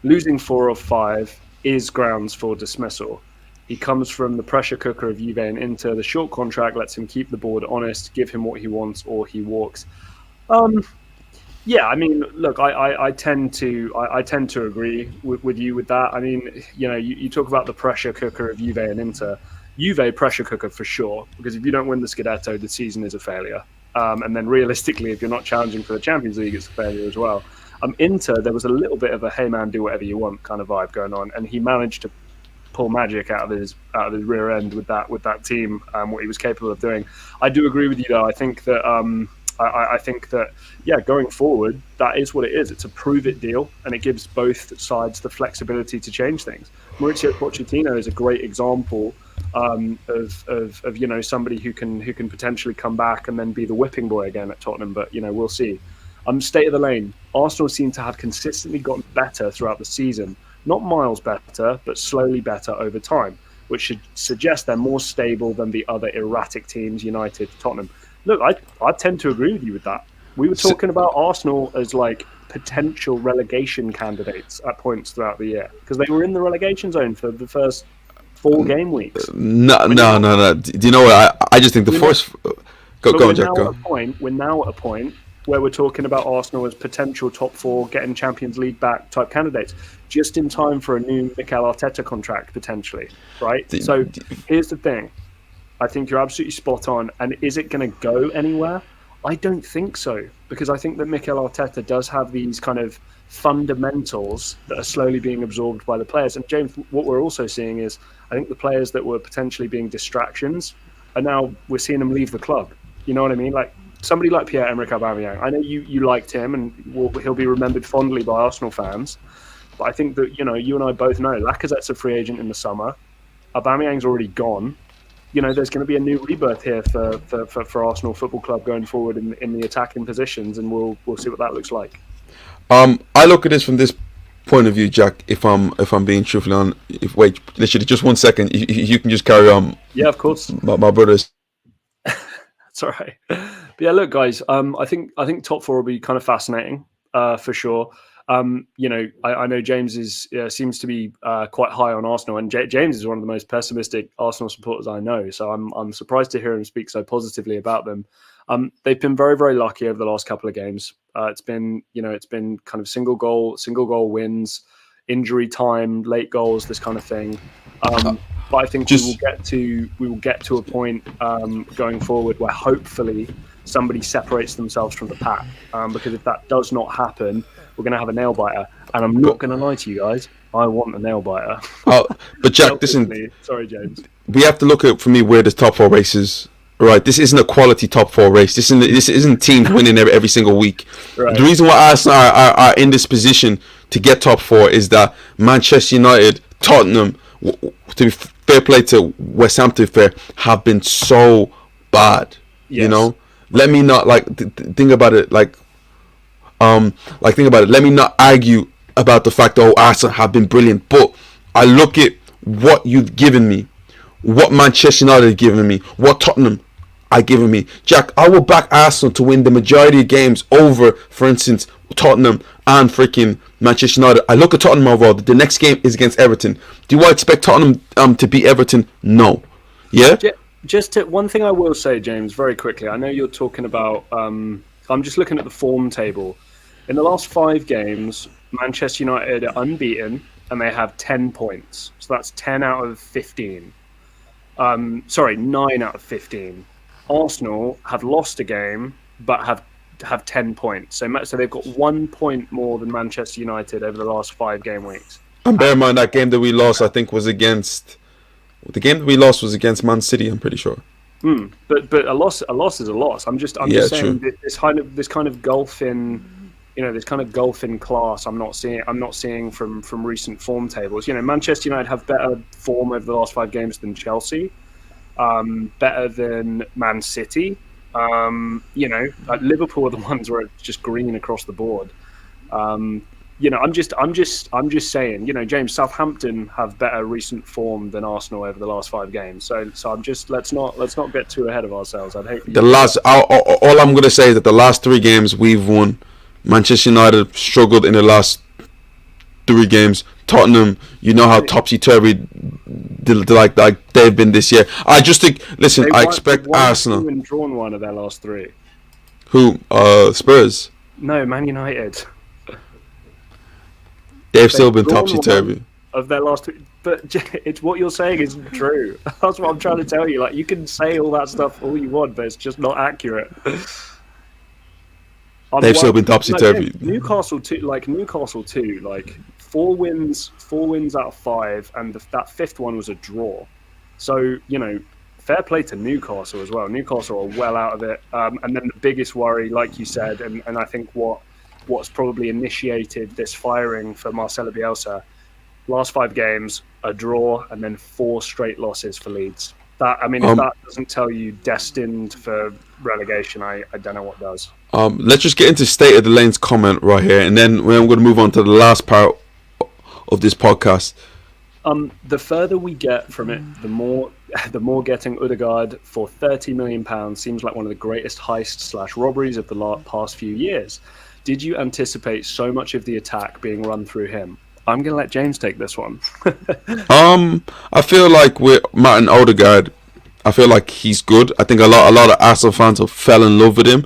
losing 4 of 5 is grounds for dismissal. He comes from the pressure cooker of Juve and Inter. The short contract lets him keep the board honest, give him what he wants, or he walks. Yeah, I mean, look, I tend to agree with you with that. I mean, you know, you talk about the pressure cooker of Juve and Inter. Juve pressure cooker for sure, because if you don't win the Scudetto, the season is a failure. And then realistically, if you're not challenging for the Champions League, it's a failure as well. Inter, there was a little bit of a "hey man, do whatever you want" kind of vibe going on, and he managed to pull magic out of his rear end with that team, what he was capable of doing. I do agree with you though. I think that I think that going forward, that is what it is. It's a prove it deal, and it gives both sides the flexibility to change things. Mauricio Pochettino is a great example of somebody who can potentially come back and then be the whipping boy again at Tottenham. But we'll see. State of the lane. Arsenal seem to have consistently gotten better throughout the season. Not miles better, but slowly better over time, which should suggest they're more stable than the other erratic teams, United, Tottenham. Look, I tend to agree with you with that. We were talking about Arsenal as like potential relegation candidates at points throughout the year because they were in the relegation zone for the first 4 game weeks. No. Do you know what? I just think the first. Go, Jack. Go. We're now at a point where we're talking about Arsenal as potential top 4, getting Champions League back type candidates, just in time for a new Mikel Arteta contract potentially, right? So here's the thing. I think you're absolutely spot on. And is it going to go anywhere? I don't think so, because I think that Mikel Arteta does have these kind of fundamentals that are slowly being absorbed by the players. And James, what we're also seeing is, I think the players that were potentially being distractions are now, we're seeing them leave the club. You know what I mean? Like somebody like Pierre-Emerick Aubameyang. I know you liked him, and he'll be remembered fondly by Arsenal fans. But I think that, you and I both know Lacazette's a free agent in the summer. Aubameyang's already gone. There's going to be a new rebirth here for Arsenal Football Club going forward in the attacking positions, and we'll see what that looks like. I look at this from this point of view, Jack. If I'm being truthful on, wait, literally just 1 second, you can just carry on. Yeah, of course. My brothers. It's all right. But yeah, look, guys. I think top 4 will be kind of fascinating for sure. I know James seems to be quite high on Arsenal, and James is one of the most pessimistic Arsenal supporters I know. So I'm surprised to hear him speak so positively about them. They've been very, very lucky over the last couple of games. It's been kind of single goal wins, injury time, late goals, this kind of thing. But I think we will get to a point going forward where hopefully somebody separates themselves from the pack. Because if that does not happen, we're going to have a nail biter. And I'm not going to lie to you guys, I want a nail biter. But Jack, listen. Sorry, James. We have to look at, for me, where the top 4 race is. Right, this isn't a quality top 4 race. This isn't teams winning every single week. Right. The reason why Arsenal are in this position to get top 4 is that Manchester United, Tottenham, to be fair play to West Ham, to be fair, have been so bad. Yes. Let me not think about it. Think about it. Let me not argue about the fact that Arsenal have been brilliant, but I look at what you've given me, what Manchester United have given me, what Tottenham are giving me. Jack, I will back Arsenal to win the majority of games over, for instance, Tottenham and freaking Manchester United. I look at Tottenham overall. The next game is against Everton. Do I expect Tottenham to beat Everton? No. Yeah? Just one thing I will say, James, very quickly. I know you're talking about... I'm just looking at the form table. In the last 5 games, Manchester United are unbeaten, and they have 10 points. So that's 10 out of 15. 9 out of 15. Arsenal have lost a game, but have 10 points. So they've got 1 point more than Manchester United over the last 5 game weeks. And bear in mind, that game that we lost, I think, was against... The game that we lost was against Man City, I'm pretty sure. But a loss is a loss. I'm just saying this kind of gulf in, this kind of gulf in class. I'm not seeing from recent form tables. Manchester United have better form over the last 5 games than Chelsea, better than Man City. Liverpool are the ones where it's just green across the board. I'm just saying, James, Southampton have better recent form than Arsenal over the last 5 games. So I'm just let's not get too ahead of ourselves. I'd hate all I'm going to say is that the last 3 games we've won. Manchester United struggled in the last 3 games. Tottenham, how topsy-turvy they've been this year. I just think, I expect Arsenal. They've drawn 1 of their last 3. Who? Spurs? No, Man United. They've still been topsy-turvy. Of their last 3, but it's what you're saying isn't true. That's what I'm trying to tell you. Like, you can say all that stuff all you want, but it's just not accurate. They've still been topsy-turvy. Newcastle too. Like 4 wins out of 5, and that 5th one was a draw. So, fair play to Newcastle as well. Newcastle are well out of it. And then the biggest worry, like you said, and I think what's probably initiated this firing for Marcelo Bielsa, last 5 games, a draw, and then 4 straight losses for Leeds. If that doesn't tell you destined for relegation, I don't know what does. Let's just get into State of the Lane's comment right here, and then we're going to move on to the last part of this podcast. The further we get from it, the more getting Odegaard for £30 million seems like one of the greatest heists/robberies of the past few years. Did you anticipate so much of the attack being run through him? I'm going to let James take this one. I feel like with Martin Odegaard, I feel like he's good. I think a lot of Arsenal fans have fell in love with him.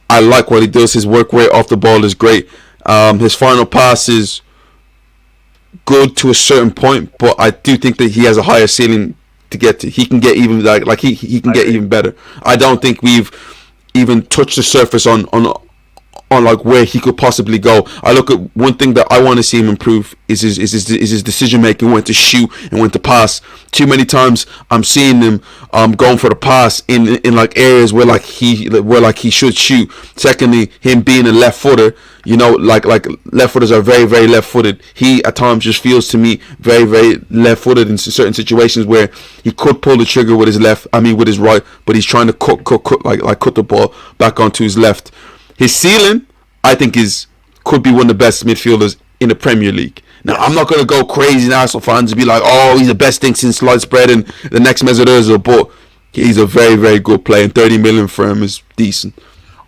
I like what he does. His work rate off the ball is great. His final pass is good to a certain point, but I do think that he has a higher ceiling to get to. He can get even he can get even better. I don't think we've even touched the surface on like where he could possibly go. I look at one thing that I want to see him improve is his decision making, when to shoot and when to pass. Too many times I'm seeing him going for the pass in like areas where he should shoot. Secondly, him being a left footer, like left footers are very, very left footed. He at times just feels to me very, very left footed in certain situations where he could pull the trigger with his right, but he's trying to cut the ball back onto his left. His ceiling, I think, could be one of the best midfielders in the Premier League. Now, I'm not going to go crazy in Arsenal fans and be like, oh, he's the best thing since sliced bread and the next Mesut Ozil, but he's a very, very good player, and 30 million for him is decent.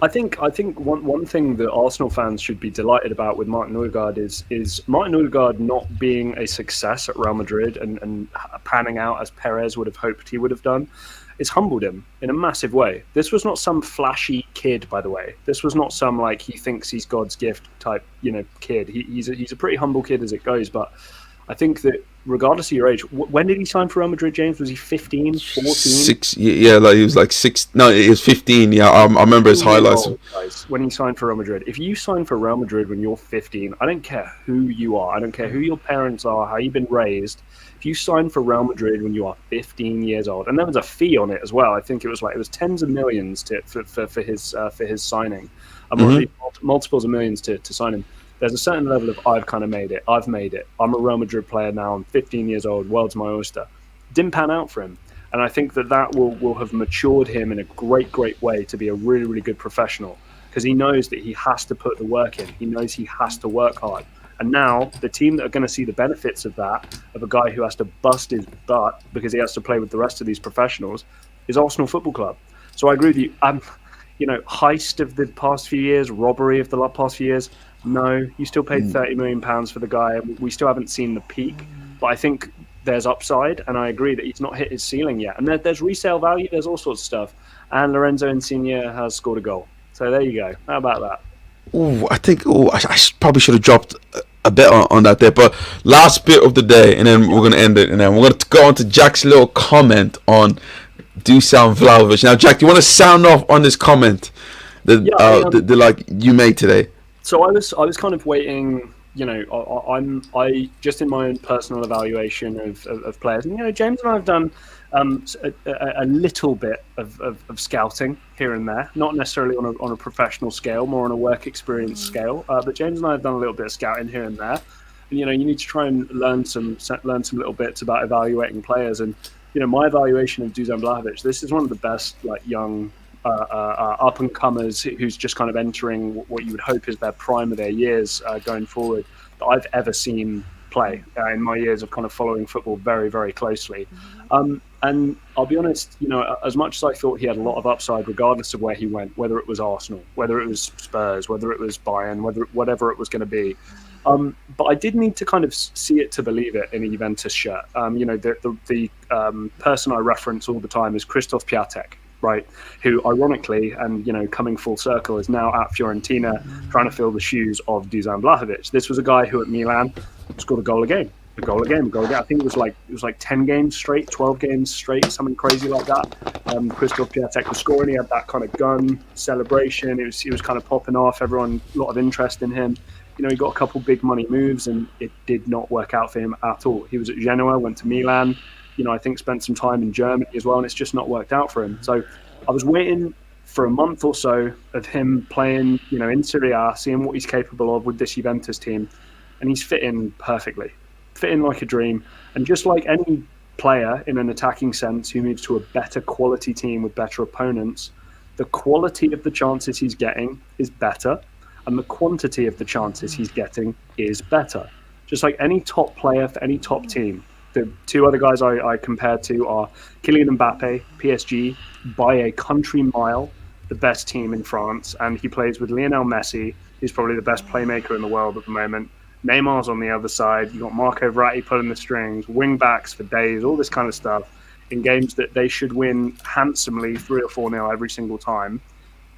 I think one thing that Arsenal fans should be delighted about with Martin Odegaard is Martin Odegaard not being a success at Real Madrid and panning out as Perez would have hoped he would have done. It's humbled him in a massive way. This was not some flashy kid, by the way. This was not some he thinks he's God's gift type, kid. He's a pretty humble kid as it goes. But I think that regardless of your age, when did he sign for Real Madrid, James? Was he 15, 14? 6, yeah, he was like 6. No, it was 15. Yeah, I remember his highlights. When he signed for Real Madrid. If you sign for Real Madrid when you're 15, I don't care who you are. I don't care who your parents are, how you've been raised. If you sign for Real Madrid when you are 15 years old, and there was a fee on it as well. I think it was tens of millions for his signing, multiples of millions to sign him. There's a certain level of I've kind of made it. I've made it. I'm a Real Madrid player now. I'm 15 years old. World's my oyster. Didn't pan out for him, and I think that will have matured him in a great way to be a really, really good professional, because he knows that he has to put the work in. He knows he has to work hard. And now the team that are going to see the benefits of that, of a guy who has to bust his butt because he has to play with the rest of these professionals, is Arsenal Football Club. So I agree with you. Heist of the past few years, robbery of the past few years. No, you still paid £30 million for the guy. We still haven't seen the peak, but I think there's upside, and I agree that he's not hit his ceiling yet. And there's resale value, there's all sorts of stuff. And Lorenzo Insigne has scored a goal. So there you go. How about that? I probably should have dropped a bit on that there, but last bit of the day, and then we're going to end it, and then we're going to go on to Jack's little comment on Dusan Vlahovic. Now, Jack, do you want to sound off on this comment that you made today? So I was kind of waiting. I just in my own personal evaluation of players, and James and I have done a little bit of scouting here and there, not necessarily on a professional scale, more on a work experience scale. But James and I have done a little bit of scouting here and there. And, you need to try and learn some little bits about evaluating players. And my evaluation of Dusan Vlahovic, this is one of the best young up and comers who's just kind of entering what you would hope is their prime of their years going forward that I've ever seen play in my years of kind of following football very, very closely. And I'll be honest, as much as I thought he had a lot of upside, regardless of where he went, whether it was Arsenal, whether it was Spurs, whether it was Bayern, whatever it was going to be. But I did need to kind of see it to believe it in a Juventus shirt. The person I reference all the time is Krzysztof Piatek, right? Who, ironically, and coming full circle, is now at Fiorentina trying to fill the shoes of Dusan Vlahovic. This was a guy who at Milan scored a goal a game. A goal a game. I think it was like 10 games straight, 12 games straight, something crazy like that. Christoph Piatek was scoring. He had that kind of gun celebration. He was kind of popping off. Everyone, a lot of interest in him. He got a couple big money moves, and it did not work out for him at all. He was at Genoa, went to Milan. I think spent some time in Germany as well, and it's just not worked out for him. So I was waiting for a month or so of him playing, in Serie A, seeing what he's capable of with this Juventus team, and he's fitting perfectly. Fit in like a dream. And just like any player in an attacking sense who moves to a better quality team with better opponents, the quality of the chances he's getting is better, and the quantity of the chances he's getting is better. Just like any top player for any top team. The two other guys I compare to are Kylian Mbappe, PSG, by a country mile, the best team in France, and he plays with Lionel Messi, who's probably the best playmaker in the world at the moment. Neymar's on the other side. You got Marco Verratti pulling the strings, wing backs for days, all this kind of stuff in games that they should win handsomely 3 or 4-0 every single time.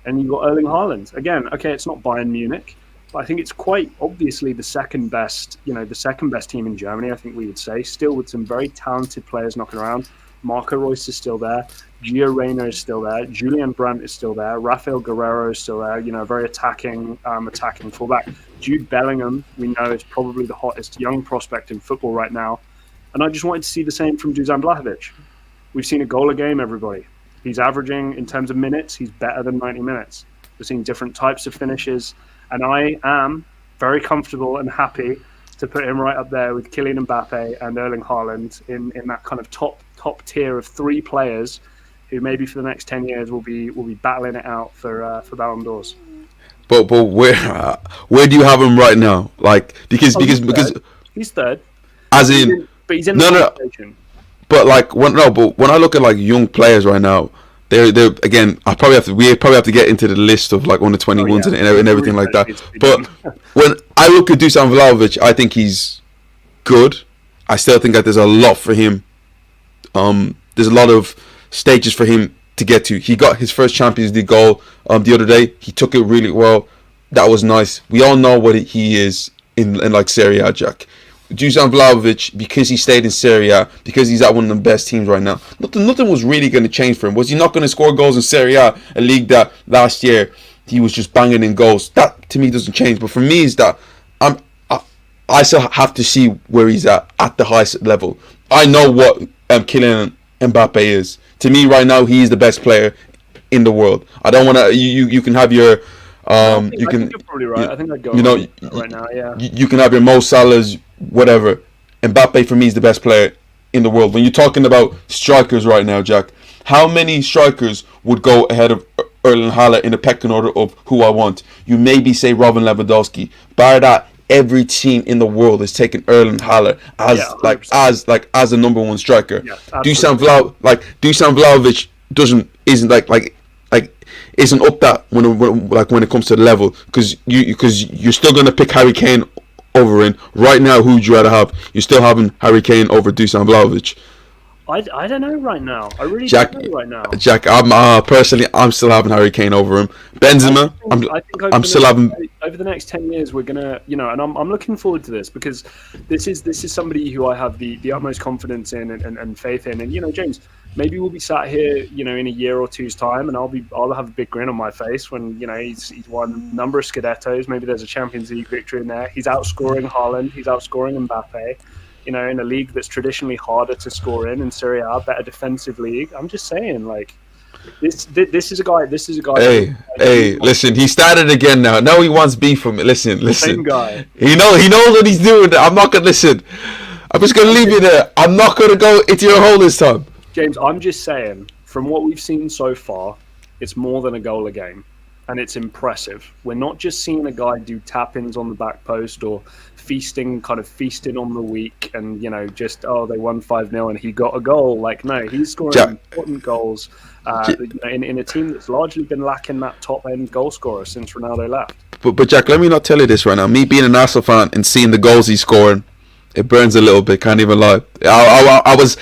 And you got Erling Haaland. Again, okay, it's not Bayern Munich, but I think it's quite obviously the second best team in Germany, I think we would say, still with some very talented players knocking around. Marco Reus is still there. Gio Reyna is still there. Julian Brandt is still there. Rafael Guerrero is still there. Very attacking fullback. Jude Bellingham, we know, is probably the hottest young prospect in football right now. And I just wanted to see the same from Dusan Vlahovic. We've seen a goal a game, everybody. He's averaging, in terms of minutes, he's better than 90 minutes. We're seeing different types of finishes. And I am very comfortable and happy to put him right up there with Kylian Mbappe and Erling Haaland in that kind of top tier of 3 players who maybe for the next 10 years will be battling it out for Ballon d'Ors. But where do you have him right now? Like because he's third. As in, but he's in the conversation. But when I look at like young players right now, they're again. We probably have to get into the list of like under 21s and everything like that. But when I look at Dusan Vlahovic, I think he's good. I still think that there's a lot for him. There's a lot of stages for him to get to. He got his first Champions League goal the other day. He took it really well. That was nice. We all know what he is in like Serie A, Jack. Dusan Vlahovic, because he stayed in Serie A, because he's at one of the best teams right now, nothing was really going to change for him. Was he not going to score goals in Serie A league that last year he was just banging in goals? That to me doesn't change. But for me is that I still have to see where he's at the highest level. I know what Kylian Mbappe is. To me right now, he is the best player in the world. I don't want to. You can have your. I think you're probably right. I think I'd go right now. Yeah. You can have your Mo Salahs, whatever. Mbappe for me is the best player in the world. When you're talking about strikers right now, Jack, how many strikers would go ahead of Erling Haaland in the pecking order of who I want? You maybe say Robin Lewandowski. Bar that, every team in the world is taking Erling Haaland as the number one striker. Yeah, Dusan Vlahovic isn't up that when it comes to the level, because you're still gonna pick Harry Kane over him. Right now, who would you rather have? You're still having Harry Kane over Dusan Vlahovic. I don't know right now. I really don't know right now. Jack, I'm still having Harry Kane over him. Benzema, I'm still having. Over the next 10 years, we're gonna, and I'm looking forward to this, because this is somebody who I have the utmost confidence in and faith in. And James, maybe we'll be sat here, in a year or two's time, and I'll have a big grin on my face when he's won a number of Scudettos. Maybe there's a Champions League victory in there. He's outscoring Haaland. He's outscoring Mbappe. In a league that's traditionally harder to score in Serie A, better defensive league. I'm just saying, like, this is a guy. Hey, listen, he started again now. Now he wants beef from me. Listen. Same guy. He knows what he's doing. I'm not gonna listen. I'm just gonna leave you there. I'm not gonna go into your hole this time. James, I'm just saying, from what we've seen so far, it's more than a goal a game. And it's impressive. We're not just seeing a guy do tap-ins on the back post or feasting on the week and, they won 5-0 and he got a goal. Like, no, he's scoring important goals in a team that's largely been lacking that top-end goal scorer since Ronaldo left. But Jack, let me not tell you this right now. Me being an Arsenal fan and seeing the goals he's scoring, it burns a little bit. Can't even lie. I was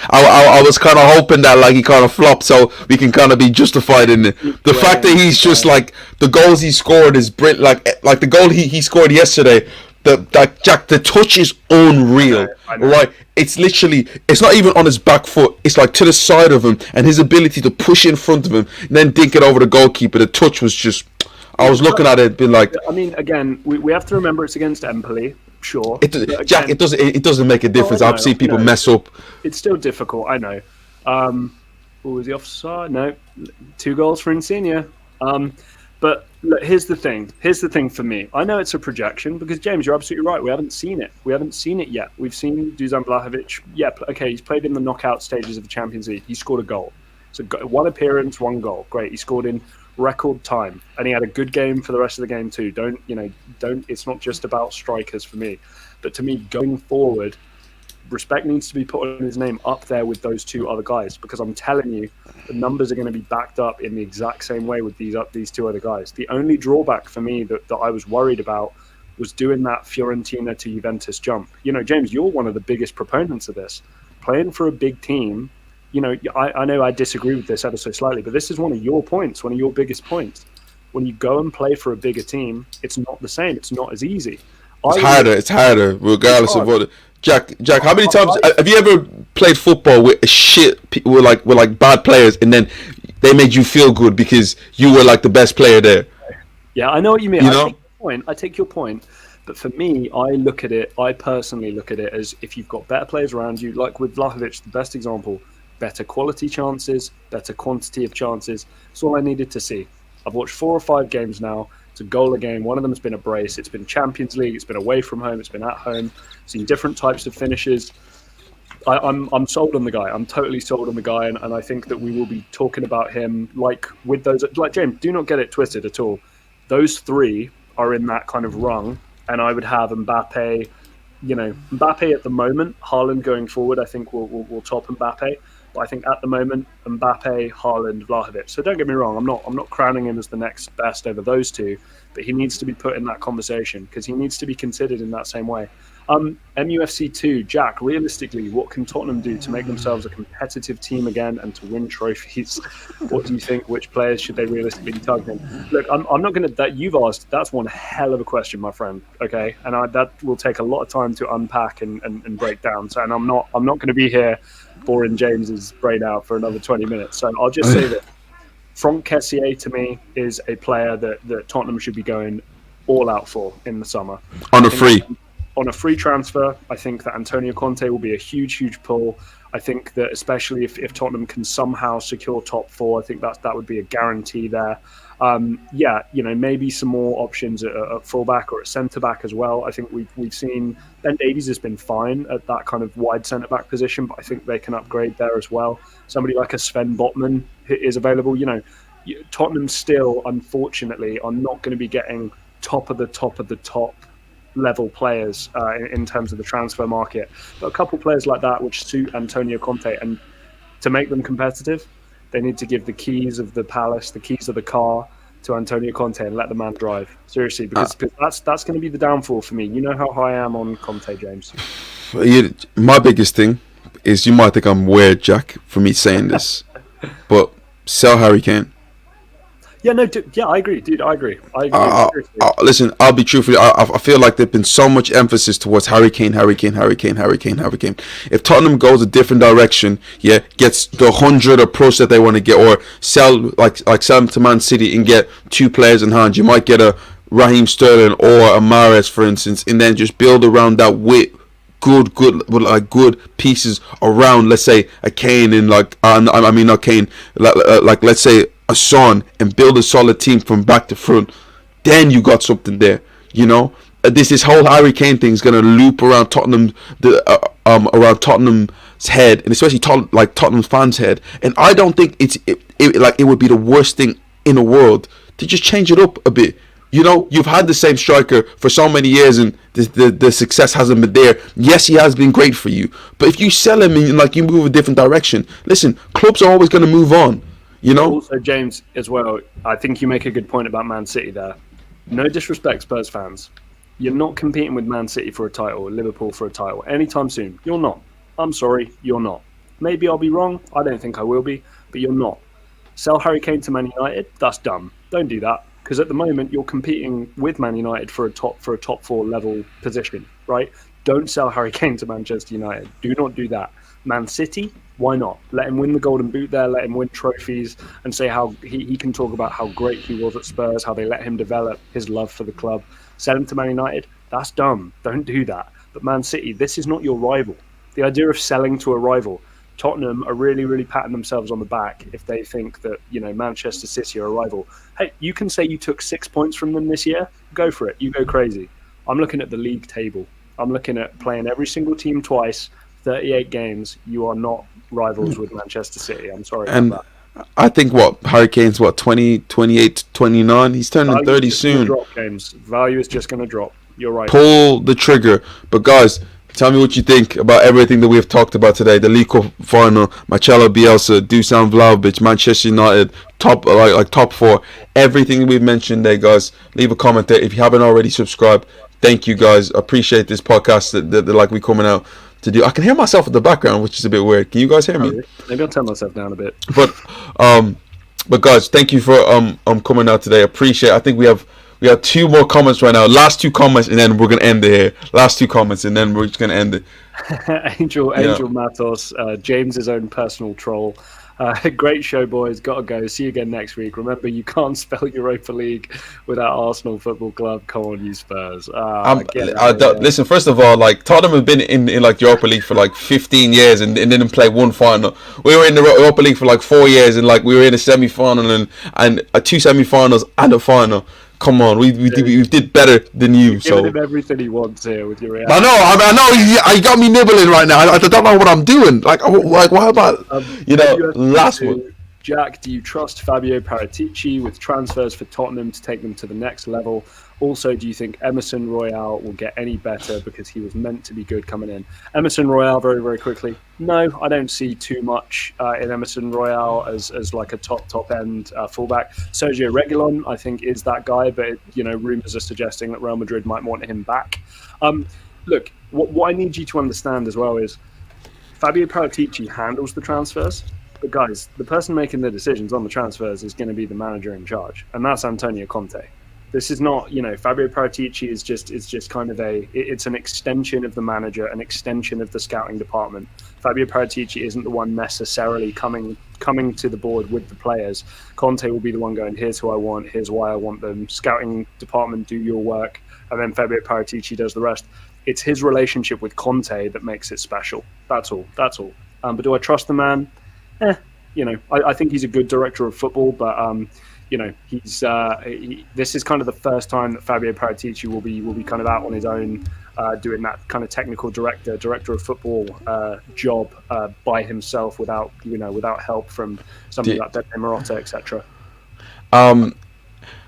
kind of hoping that he kind of flopped, so we can kind of be justified in it. The fact that he's just the goals he scored is brilliant. Like the goal he scored yesterday, Jack, the touch is unreal. I know. Right? It's literally, it's not even on his back foot. It's like to the side of him, and his ability to push in front of him, and then dink it over the goalkeeper. The touch was just. I was looking at it, being like. I mean, again, we have to remember it's against Empoli, sure. Jack, it doesn't make a difference. I've seen people mess up. It's still difficult. I know. Was the offside? No, 2 goals for Insigne. But look, here's the thing. Here's the thing for me. I know it's a projection because, James, you're absolutely right. We haven't seen it. We haven't seen it yet. We've seen Dusan Vlahovic. Yeah, okay, he's played in the knockout stages of the Champions League. He scored a goal. So 1 appearance, 1 goal. Great. He scored in record time. And he had a good game for the rest of the game too. Don't, it's not just about strikers for me. But to me, going forward, respect needs to be put on his name up there with those 2 other guys, because I'm telling you, the numbers are going to be backed up in the exact same way with these 2 other guys. The only drawback for me that I was worried about was doing that Fiorentina to Juventus jump. James, you're one of the biggest proponents of this. Playing for a big team, I know I disagree with this ever so slightly, but this is one of your points, one of your biggest points. When you go and play for a bigger team, it's not the same. It's not as easy. It's harder, regardless of what. Jack, how many times have you ever played football with with bad players, and then they made you feel good because you were like the best player there? Yeah, I know what you mean. I take your point, but for me, I personally look at it as if you've got better players around you, like with Vlahovic, the best example, better quality chances, better quantity of chances. That's all I needed to see. I've watched 4 or 5 games now. It's a goal a game. One of them has been a brace. It's been Champions League. It's been away from home. It's been at home. Seen different types of finishes. I'm sold on the guy. I'm totally sold on the guy, and I think that we will be talking about him like James. Do not get it twisted at all. Those 3 are in that kind of rung, and I would have Mbappe. Mbappe at the moment. Haaland going forward, I think will top Mbappe. But I think at the moment, Mbappe, Haaland, Vlahovic. So don't get me wrong, I'm not crowning him as the next best over those 2, but he needs to be put in that conversation because he needs to be considered in that same way. MUFC 2, Jack, realistically, what can Tottenham do to make themselves a competitive team again and to win trophies? What do you think? Which players should they realistically be targeting? Look, I'm not going to, that you've asked, that's one hell of a question, my friend, okay? And that will take a lot of time to unpack and break down. So, and I'm not going to be here boring James's brain out for another 20 minutes. So I'll just say that Franck Kessié, to me, is a player that Tottenham should be going all out for in the summer. On a free transfer, I think that Antonio Conte will be a huge, huge pull. I think that especially if Tottenham can somehow secure top 4, I think that would be a guarantee there. Maybe some more options at fullback or at centre back as well. I think we've seen Ben Davies has been fine at that kind of wide centre back position, but I think they can upgrade there as well. Somebody like a Sven Botman is available. Tottenham still, unfortunately, are not going to be getting top of the top level players in terms of the transfer market, but a couple players like that which suit Antonio Conte, and to make them competitive, they need to give the keys of the palace, the keys of the car to Antonio Conte and let the man drive. Seriously, because that's going to be the downfall for me. You know how high I am on Conte, James. My biggest thing is, you might think I'm weird, Jack, for me saying this, but sell Harry Kane. Yeah, no, I agree, dude. I agree. Listen, I'll be truthful. I feel like there's been so much emphasis towards Harry Kane. If Tottenham goes a different direction, gets the 100 approach that they want to get, or sell him to Man City and get 2 players in hand, you might get a Raheem Sterling or a Mahrez, for instance, and then just build around that with good pieces around, let's say a Kane and not Kane, let's say a Son, and build a solid team from back to front. Then you got something there. This whole Harry Kane thing is gonna loop around Tottenham's head, and especially Tottenham fans' head. And I don't think it would be the worst thing in the world to just change it up a bit. You've had the same striker for so many years, and the success hasn't been there. Yes, he has been great for you, but if you sell him and you move a different direction, listen, clubs are always going to move on. Also, James, as well, I think you make a good point about Man City there. No disrespect, Spurs fans. You're not competing with Man City for a title, or Liverpool for a title, anytime soon. You're not. I'm sorry, you're not. Maybe I'll be wrong. I don't think I will be, but you're not. Sell Harry Kane to Man United? That's dumb. Don't do that. Because at the moment you're competing with Man United for a top 4 level position, right? Don't sell Harry Kane to Manchester United. Do not do that. Man City, why not? Let him win the Golden Boot there, let him win trophies, and say how he can talk about how great he was at Spurs, how they let him develop his love for the club. Sell him to Man United, that's dumb. Don't do that. But Man City, this is not your rival. The idea of selling to a rival, Tottenham are really, really patting themselves on the back if they think that, Manchester City are a rival. Hey, you can say you took 6 points from them this year. Go for it. You go crazy. I'm looking at the league table. I'm looking at playing every single team twice, 38 games. You are not rivals with Manchester City. I'm sorry about that. I think Harry Kane's 20, 28, 29. He's turning 30 soon. Drop games. Value is just going to drop. You're right. Pull the trigger. But guys, tell me what you think about everything that we've talked about today. The League Cup final, Marcelo, Bielsa, Dusan Vlahovic, Manchester United, top 4. Everything we've mentioned there, guys. Leave a comment there. If you haven't already subscribed, thank you, guys. Appreciate this podcast that like we coming out to do. I can hear myself in the background, which is a bit weird. Can you guys hear me? Maybe I'll turn myself down a bit. But guys, thank you for coming out today. Appreciate it. I think we have 2 more comments right now. Last 2 comments, and then we're gonna end it here. Last 2 comments, and then we're just gonna end it. Angel Matos, James's own personal troll. Great show, boys. Gotta go. See you again next week. Remember, you can't spell Europa League without Arsenal Football Club. Come on, you Spurs. Listen, first of all, Tottenham have been in Europa League for 15 years and didn't play one final. We were in the Europa League for 4 years and we were in a semi-final and 2 semi-finals and a final. Come on, we did better than you. Giving him everything he wants here with your reaction. I know. He got me nibbling right now. I don't know what I'm doing. What about last one? Jack, do you trust Fabio Paratici with transfers for Tottenham to take them to the next level? Also, do you think Emerson Royale will get any better because he was meant to be good coming in? Emerson Royale, very, very quickly. No, I don't see too much in Emerson Royale as a top end fullback. Sergio Reguilon, I think, is that guy, but rumours are suggesting that Real Madrid might want him back. Look, what I need you to understand as well is Fabio Paratici handles the transfers. But guys, the person making the decisions on the transfers is going to be the manager in charge, and that's Antonio Conte. This is not, Fabio Paratici is just kind of it's an extension of the manager, an extension of the scouting department. Fabio Paratici isn't the one necessarily coming to the board with the players. Conte will be the one going, here's who I want, here's why I want them. Scouting department, do your work, and then Fabio Paratici does the rest. It's his relationship with Conte that makes it special. That's all. But do I trust the man? I think he's a good director of football, but this is kind of the first time that Fabio Paratici will be kind of out on his own, doing that kind of technical director of football job by himself without help from somebody like Dede Marotta, etc.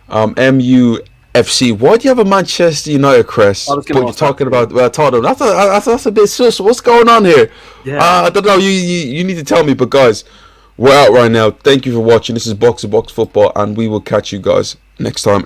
MUFC. Why do you have a Manchester United crest? But you're talking about Tottenham. That's a bit sus. What's going on here? Yeah. I don't know. You need to tell me. But guys, we're out right now. Thank you for watching. This is Box to Box Football, and we will catch you guys next time.